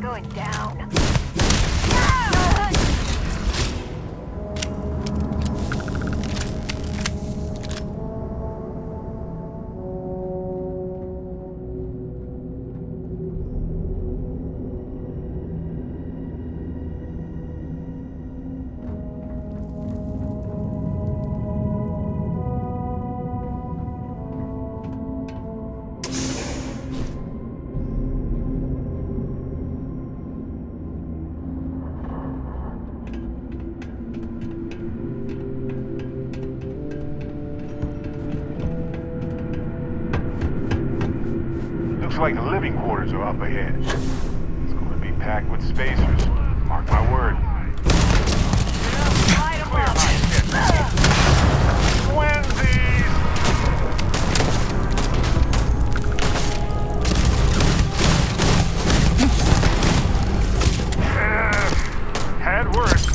Going down. Looks like the living quarters are up ahead. It's going to be packed with spacers. Mark my word. Clear my shit. Twinsies! Had worse.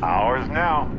Ours now.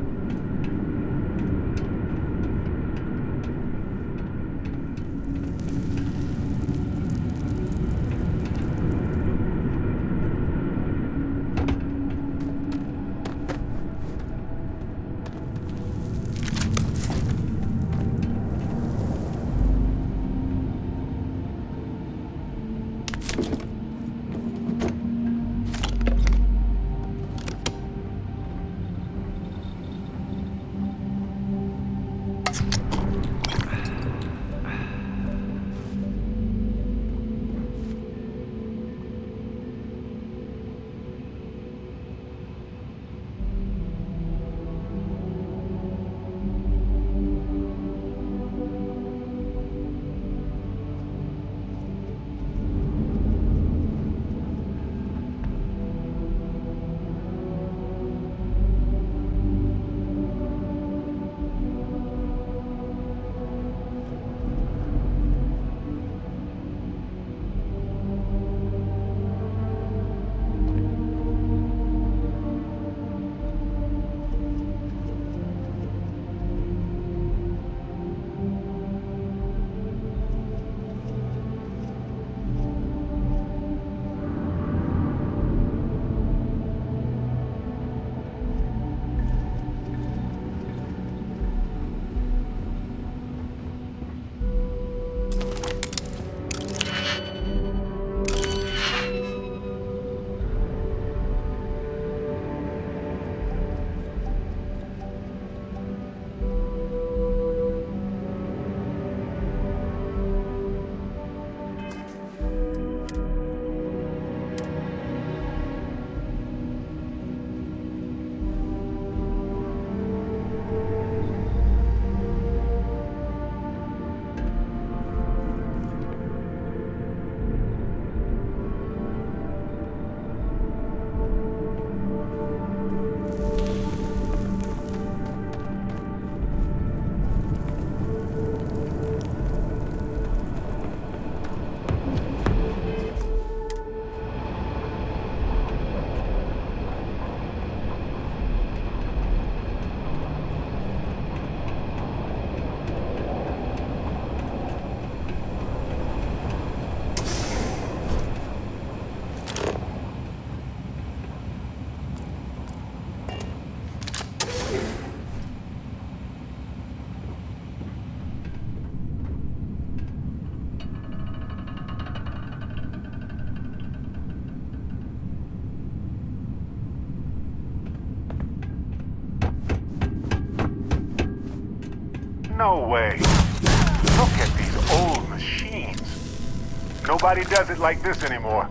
No way. Look at these old machines. Nobody does it like this anymore.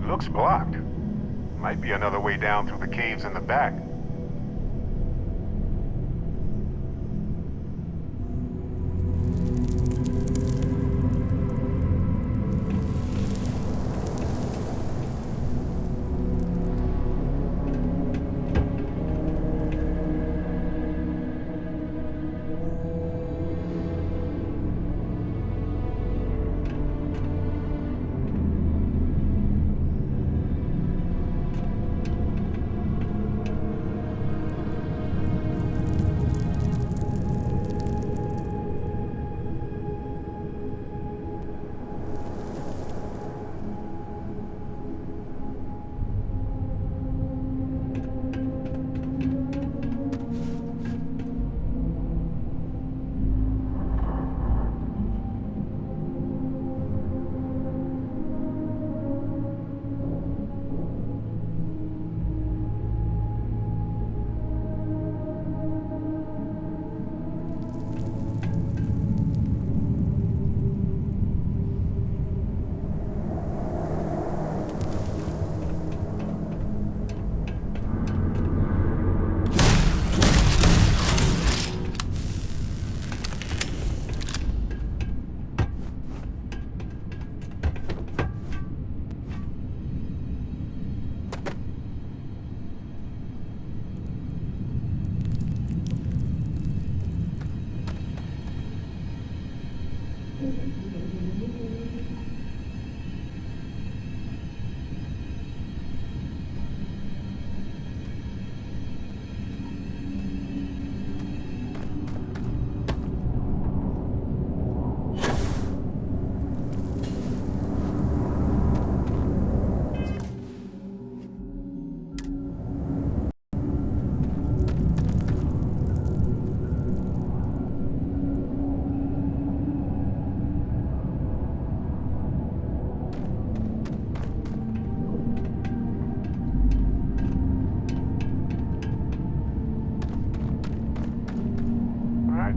Looks blocked. Might be another way down through the caves in the back.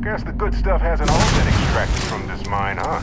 Guess the good stuff hasn't all been extracted from this mine, huh?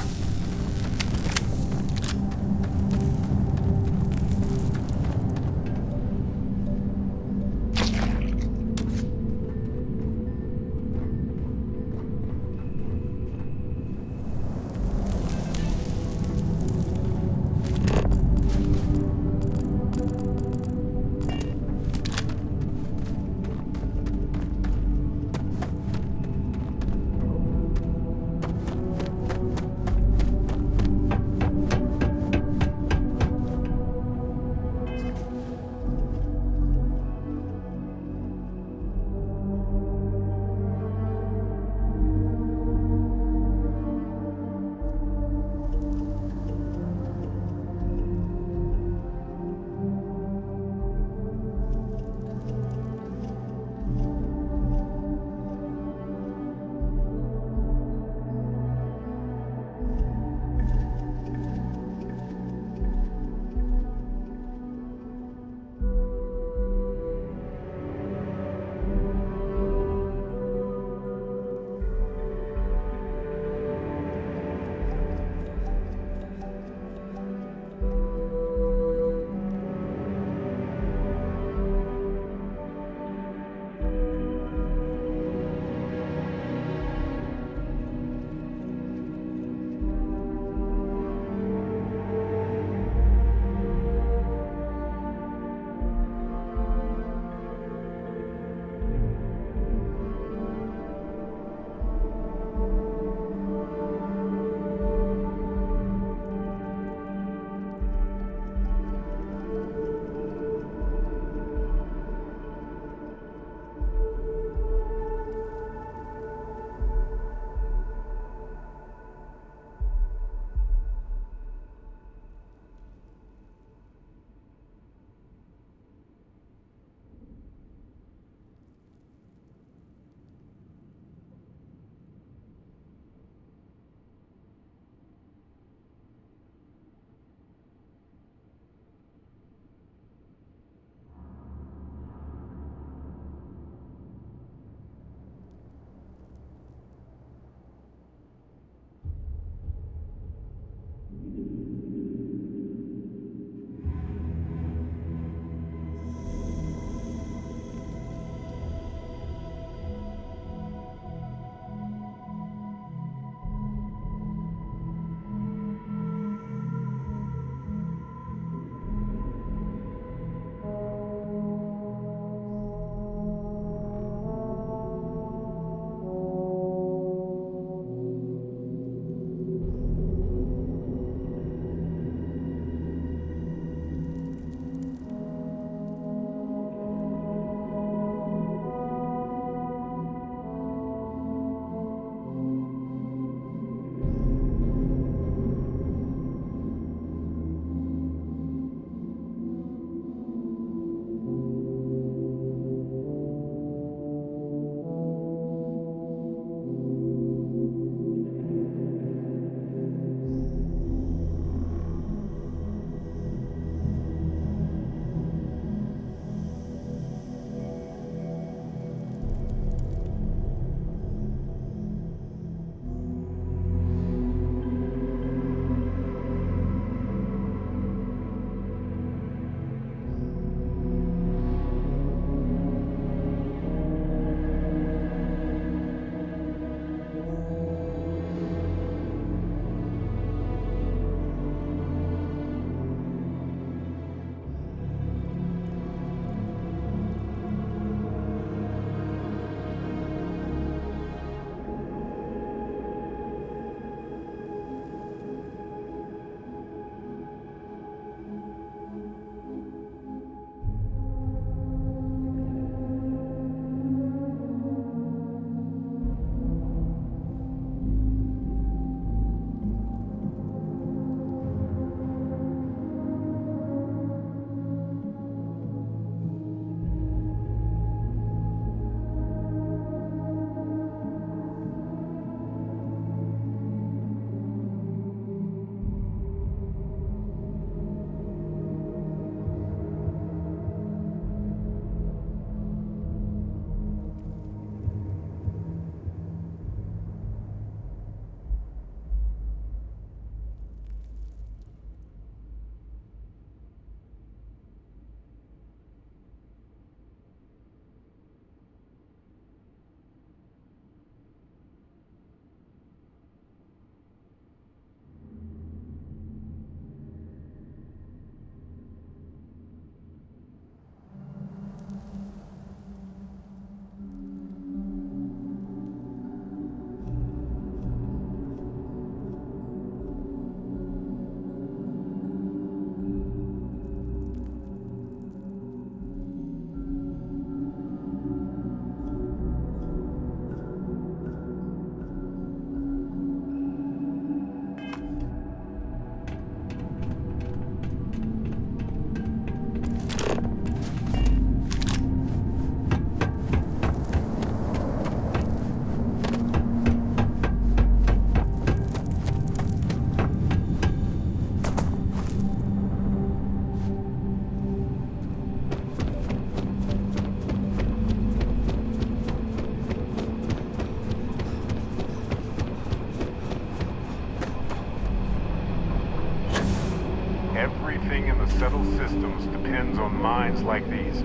systems depends on minds like these.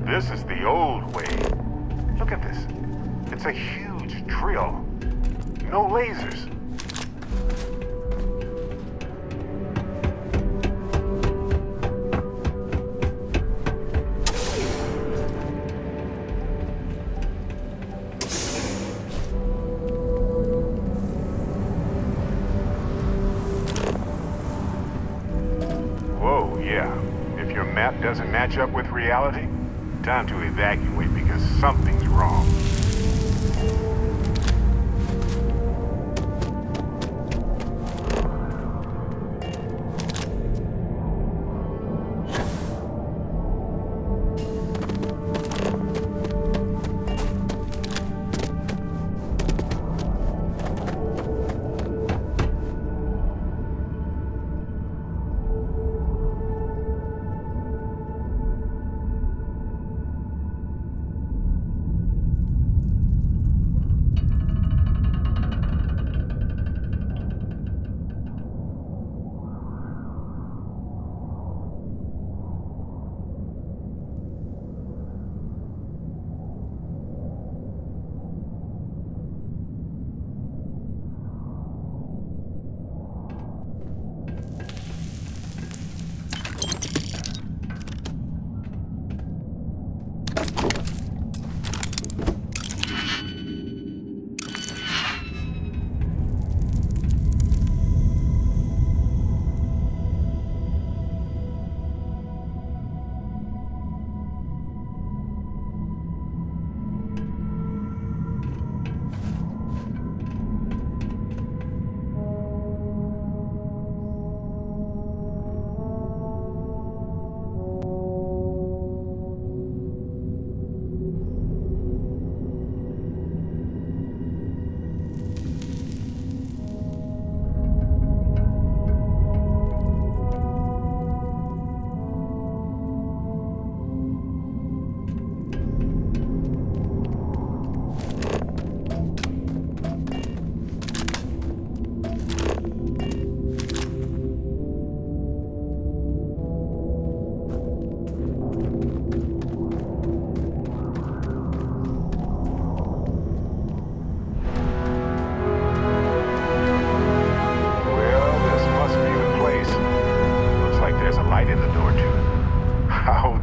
This is the old way. Look at this. It's a huge drill. No lasers. Whoa, yeah. If your map doesn't match up with reality, time to evacuate because something's wrong.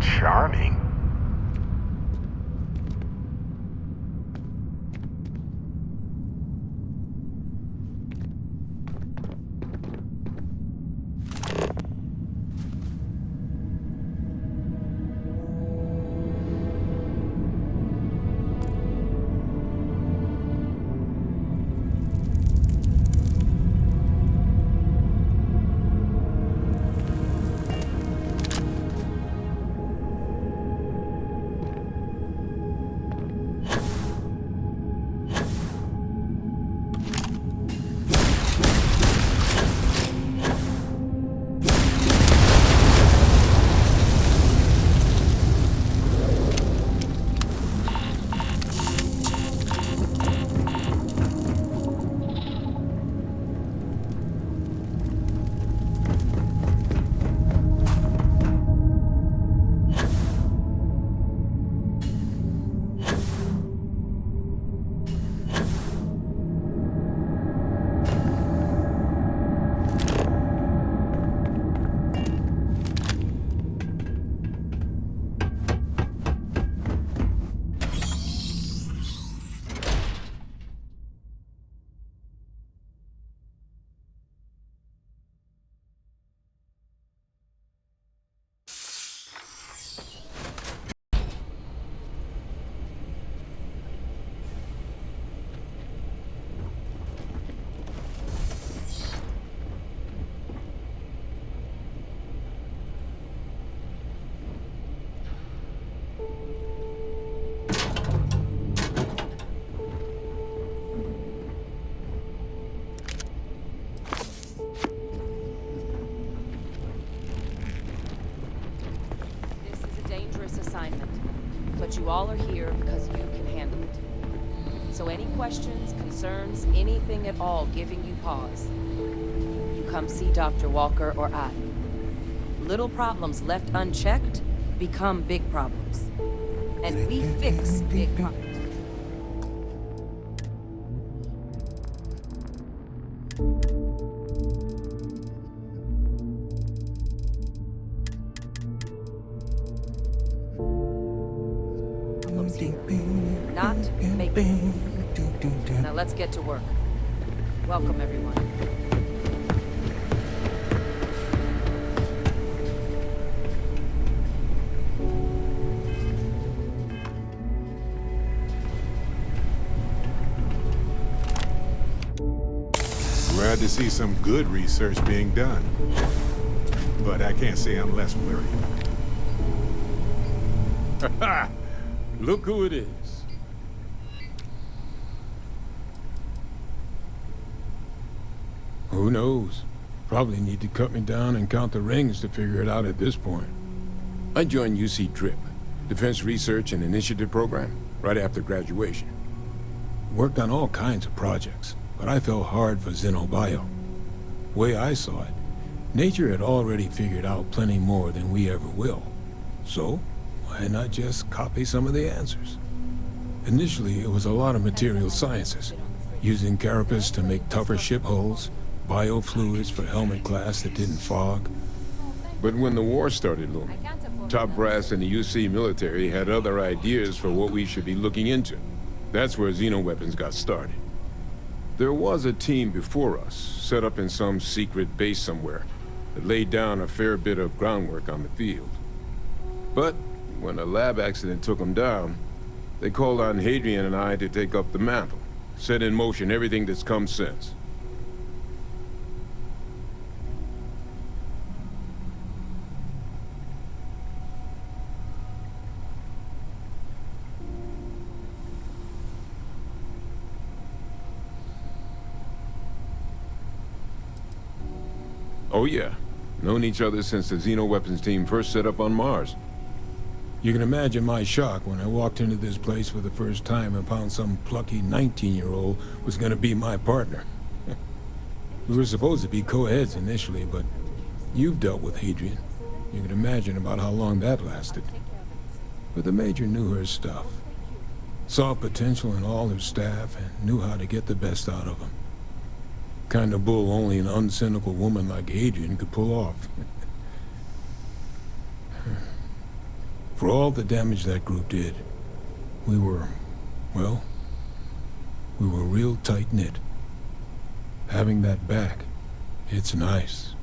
Charming. assignment. But you all are here because you can handle it. So any questions, concerns, anything at all giving you pause, you come see Dr. Walker or I. Little problems left unchecked become big problems. And we fix big problems. Not make it. Now let's get to work. Welcome, everyone. Glad to see some good research being done. But I can't say I'm less worried. Ha! Look who it is. Who knows? Probably need to cut me down and count the rings to figure it out at this point. I joined UC DRIP, Defense Research and Initiative Program, right after graduation. Worked on all kinds of projects, but I fell hard for xenobio. Way I saw it, nature had already figured out plenty more than we ever will. So, why not just copy some of the answers? Initially, it was a lot of material sciences, using carapace to make tougher ship hulls, biofluids for helmet glass that didn't fog. But when the war started looming, top brass in the UC military had other ideas for what we should be looking into. That's where xenoweapons got started. There was a team before us, set up in some secret base somewhere, that laid down a fair bit of groundwork on the field. But when a lab accident took them down, they called on Hadrian and I to take up the mantle, set in motion everything that's come since. Oh yeah, known each other since the xenoweapons team first set up on Mars. You can imagine my shock when I walked into this place for the first time and found some plucky 19-year-old was gonna be my partner. We were supposed to be co-heads initially, but you've dealt with Hadrian. You can imagine about how long that lasted. But the Major knew her stuff. Saw potential in all her staff and knew how to get the best out of them. Kind of bull only an uncynical woman like Hadrian could pull off. For all the damage that group did, we were real tight-knit. Having that back, it's nice.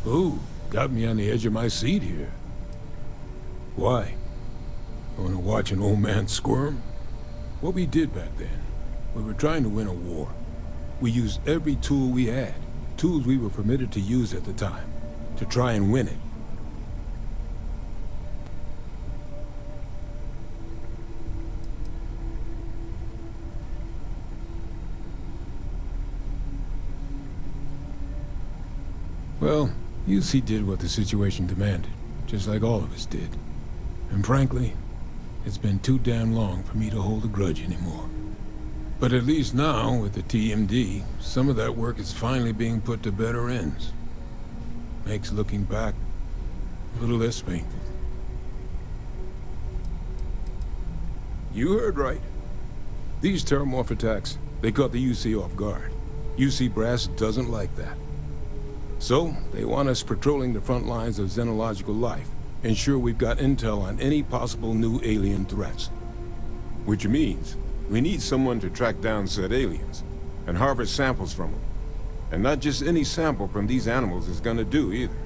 Ooh, got me on the edge of my seat here. Why? You wanna watch an old man squirm? What we did back then, we were trying to win a war. We used every tool we had, tools we were permitted to use at the time, to try and win it. Well, UC did what the situation demanded, just like all of us did. And frankly, it's been too damn long for me to hold a grudge anymore. But at least now, with the TMD, some of that work is finally being put to better ends. Makes looking back a little less painful. You heard right. These terramorph attacks, they caught the UC off guard. UC brass doesn't like that. So, they want us patrolling the front lines of xenological life, ensure we've got intel on any possible new alien threats. Which means, we need someone to track down said aliens, and harvest samples from them. And not just any sample from these animals is gonna do either.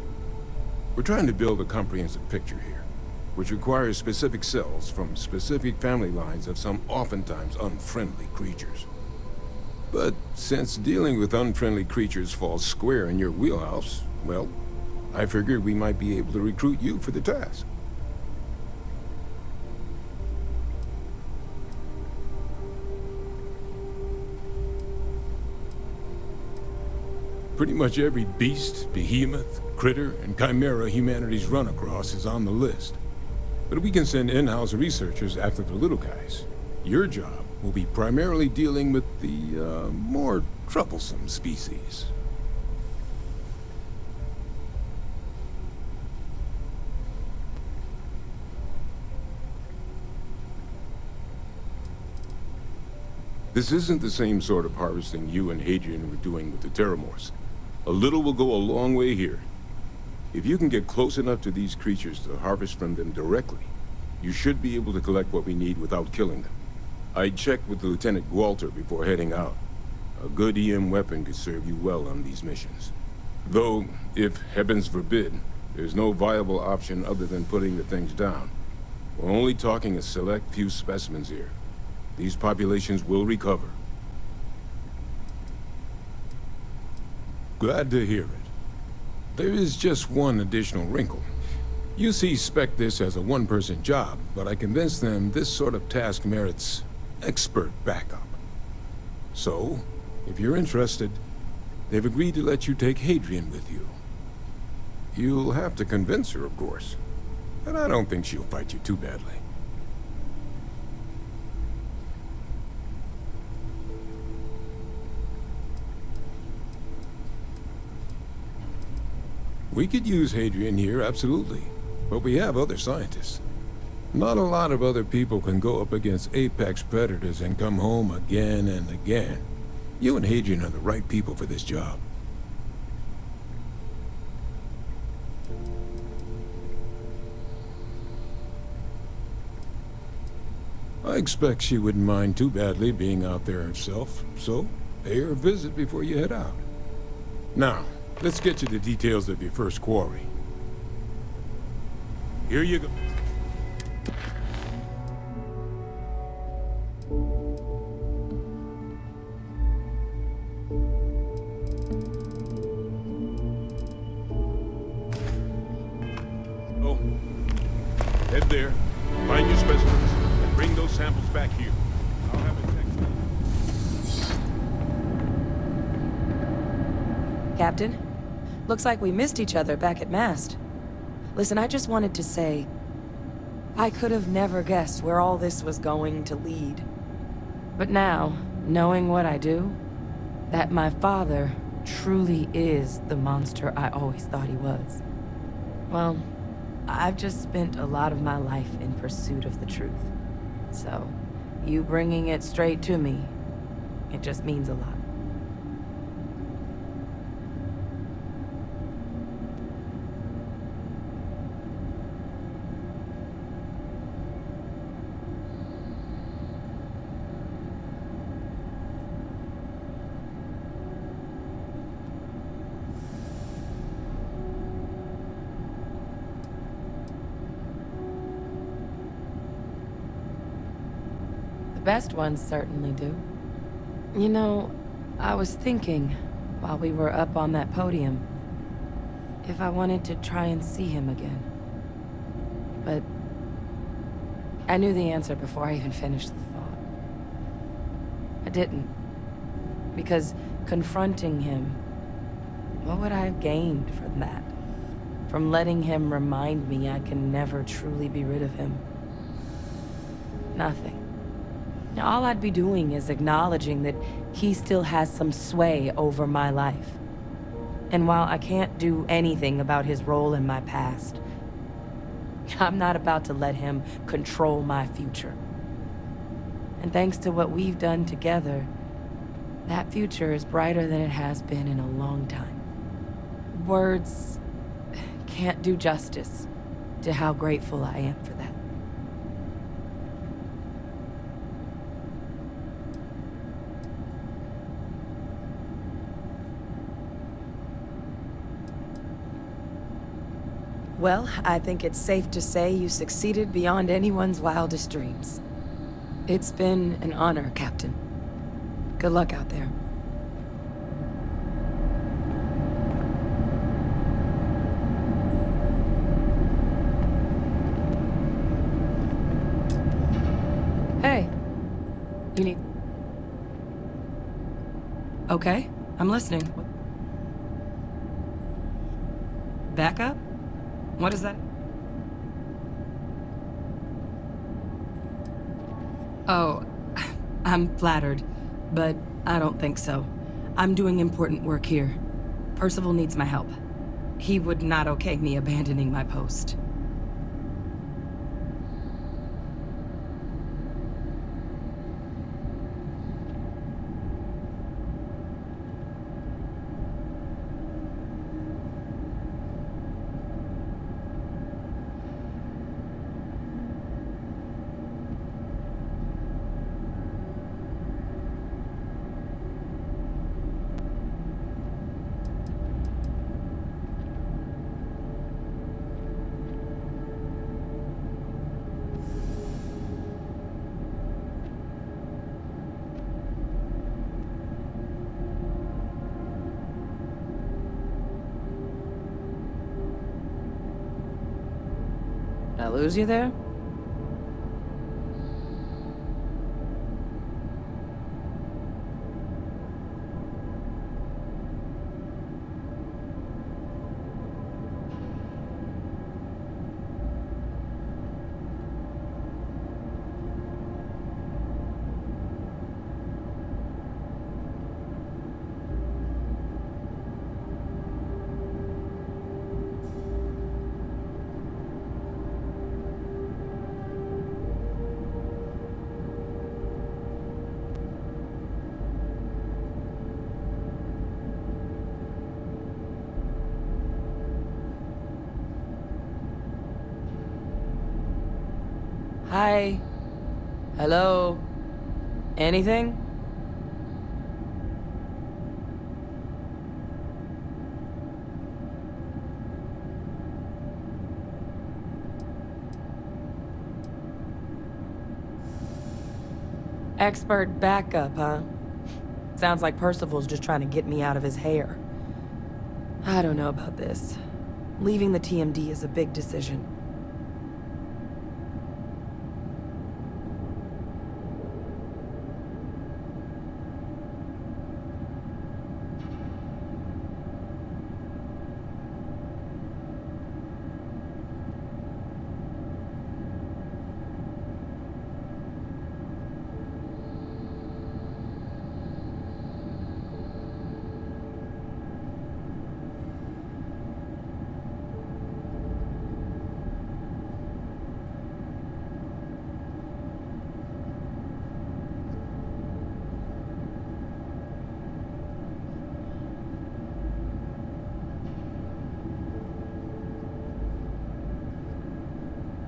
We're trying to build a comprehensive picture here, which requires specific cells from specific family lines of some oftentimes unfriendly creatures. But since dealing with unfriendly creatures falls square in your wheelhouse, well, I figured we might be able to recruit you for the task. Pretty much every beast, behemoth, critter, and chimera humanity's run across is on the list. But we can send in-house researchers after the little guys. Your job will be primarily dealing with the, more troublesome species. This isn't the same sort of harvesting you and Hadrian were doing with the Terramorphs. A little will go a long way here. If you can get close enough to these creatures to harvest from them directly, you should be able to collect what we need without killing them. I checked with Lieutenant Walter before heading out. A good EM weapon could serve you well on these missions. Though, if heavens forbid, there's no viable option other than putting the things down. We're only talking a select few specimens here. These populations will recover. Glad to hear it. There is just one additional wrinkle. UC spec'd this as a one-person job, but I convinced them this sort of task merits expert backup. So, if you're interested, they've agreed to let you take Hadrian with you. You'll have to convince her, of course, but I don't think she'll fight you too badly. We could use Hadrian here, absolutely. But we have other scientists. Not a lot of other people can go up against apex predators and come home again and again. You and Hadrian are the right people for this job. I expect she wouldn't mind too badly being out there herself, so pay her a visit before you head out. Now, let's get to the details of your first quarry. Here you go. Oh, head there, find your specimens, and bring those samples back here. I'll have it next. Captain, looks like we missed each other back at Mast. Listen, I just wanted to say, I could have never guessed where all this was going to lead. But now, knowing what I do, that my father truly is the monster I always thought he was. Well, I've just spent a lot of my life in pursuit of the truth. So, you bringing it straight to me, it just means a lot. The best ones certainly do. You know, I was thinking, while we were up on that podium, if I wanted to try and see him again. But I knew the answer before I even finished the thought. I didn't. Because confronting him, what would I have gained from that? From letting him remind me I can never truly be rid of him? Nothing. Now, all I'd be doing is acknowledging that he still has some sway over my life. And while I can't do anything about his role in my past, I'm not about to let him control my future. And thanks to what we've done together, that future is brighter than it has been in a long time. Words can't do justice to how grateful I am for that. Well, I think it's safe to say you succeeded beyond anyone's wildest dreams. It's been an honor, Captain. Good luck out there. Hey. You need... Okay, I'm listening. Backup? What is that? Oh, I'm flattered, but I don't think so. I'm doing important work here. Percival needs my help. He would not okay me abandoning my post. Did I lose you there? Hi. Hello. Anything? Expert backup, huh? Sounds like Percival's just trying to get me out of his hair. I don't know about this. Leaving the TMD is a big decision.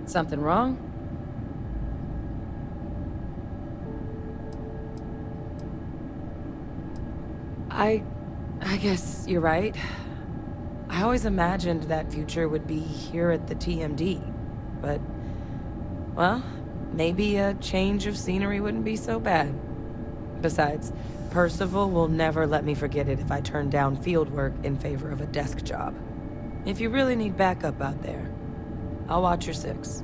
Something wrong? I guess you're right. I always imagined that future would be here at the TMD, but, well, maybe a change of scenery wouldn't be so bad. Besides, Percival will never let me forget it if I turn down field work in favor of a desk job. If you really need backup out there, I'll watch your six.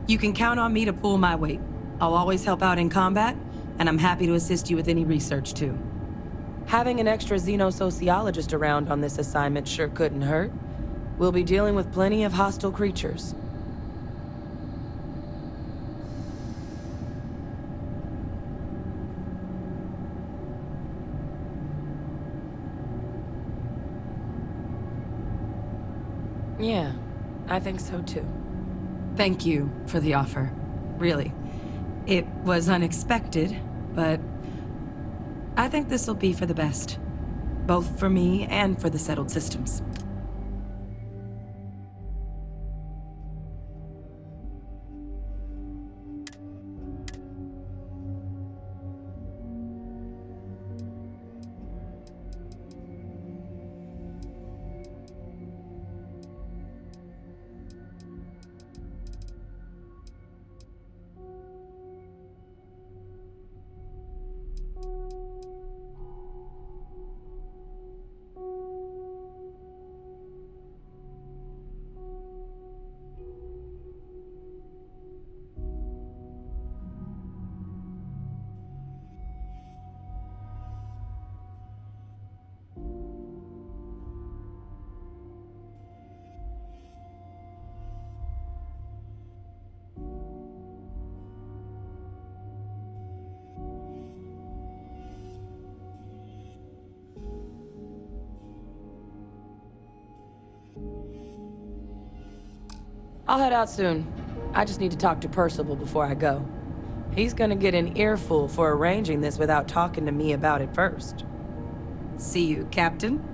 You can count on me to pull my weight. I'll always help out in combat, and I'm happy to assist you with any research, too. Having an extra xenosociologist around on this assignment sure couldn't hurt. We'll be dealing with plenty of hostile creatures. Yeah, I think so, too. Thank you for the offer. Really. It was unexpected, but I think this will be for the best. Both for me and for the settled systems. I'll head out soon. I just need to talk to Percival before I go. He's gonna get an earful for arranging this without talking to me about it first. See you, Captain.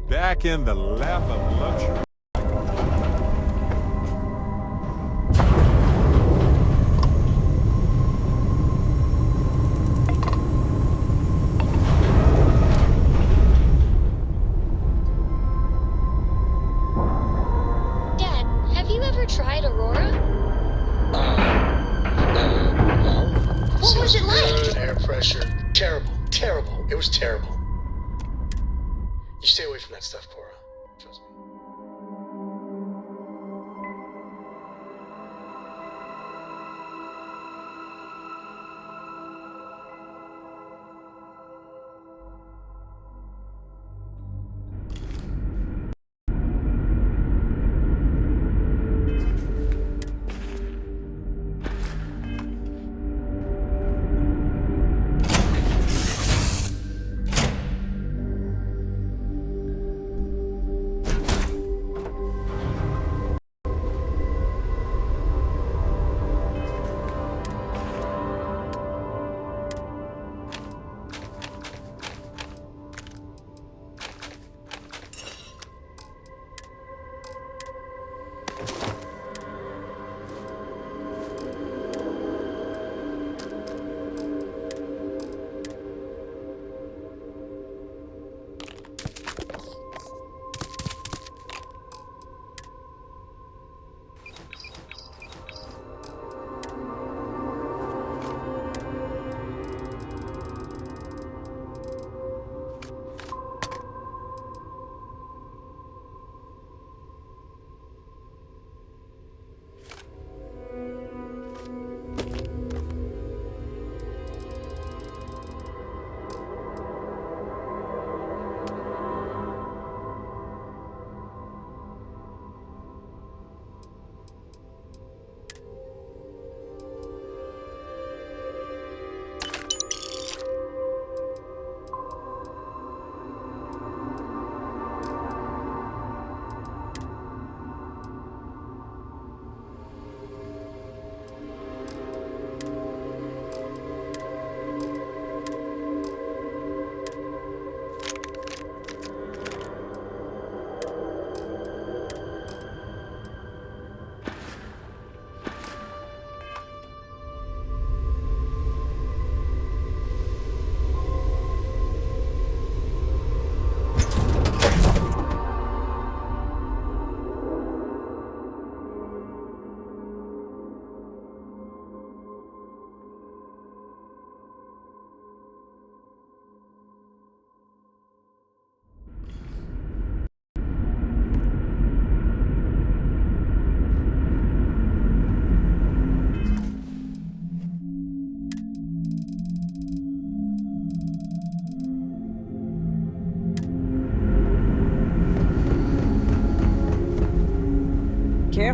Back in the lap of luxury. Dad, have you ever tried Aurora? No. What was it like? Good air pressure. Terrible. Terrible. It was terrible. You stay away from that stuff, Cora. Trust me.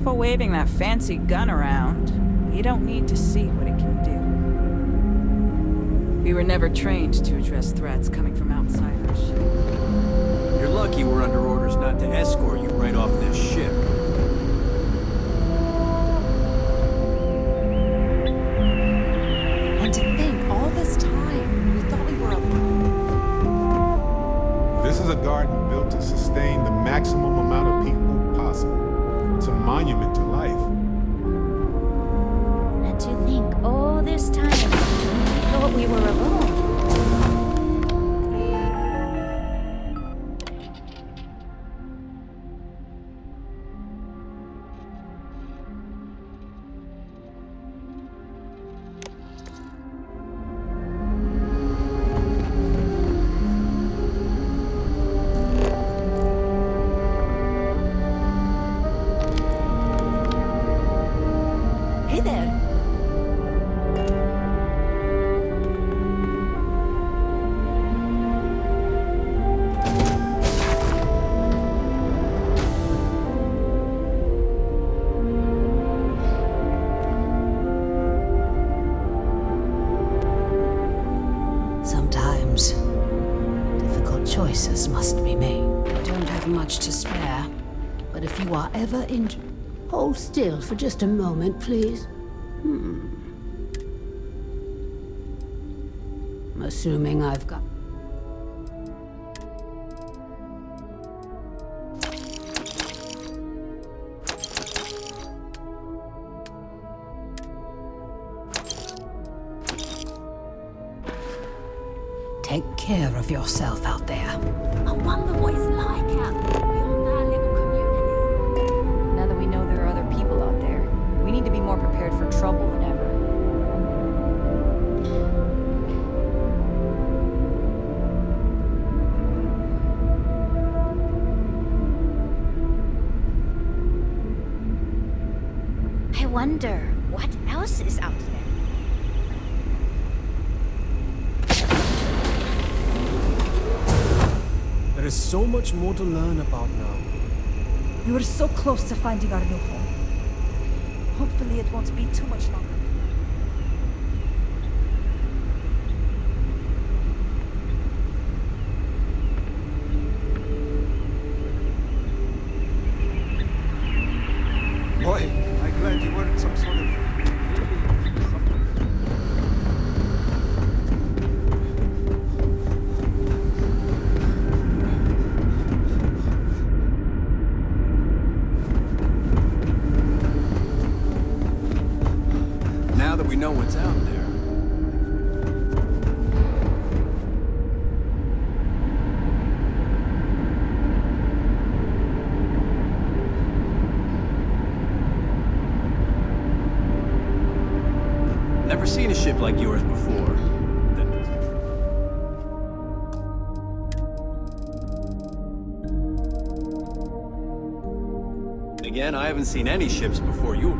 careful waving that fancy gun around. You don't need to see what it can do. We were never trained to address threats coming from outside our ship. You're lucky we're under orders not to escort you right off this ship. And to think, all this time, we thought we were alone. This is a garden built to sustain the maximum amount of people possible. It's a monument to life. And to think, all this time, we thought we were alone. Hey there. Sometimes, difficult choices must be made. I don't have much to spare, but if you are ever injured... Hold still for just a moment, please. I'm assuming I've got... Take care of yourself out there. I wonder what it's like out there beyond our little community. Now that we know there are other people out there, we need to be more prepared for trouble than ever. I wonder, what else is out there? There is so much more to learn about now. We were so close to finding our new home. Hopefully it won't be too much longer. Boy, I'm glad you weren't some sort of... Now that we know what's out there. Never seen a ship like yours before. Again, I haven't seen any ships before you.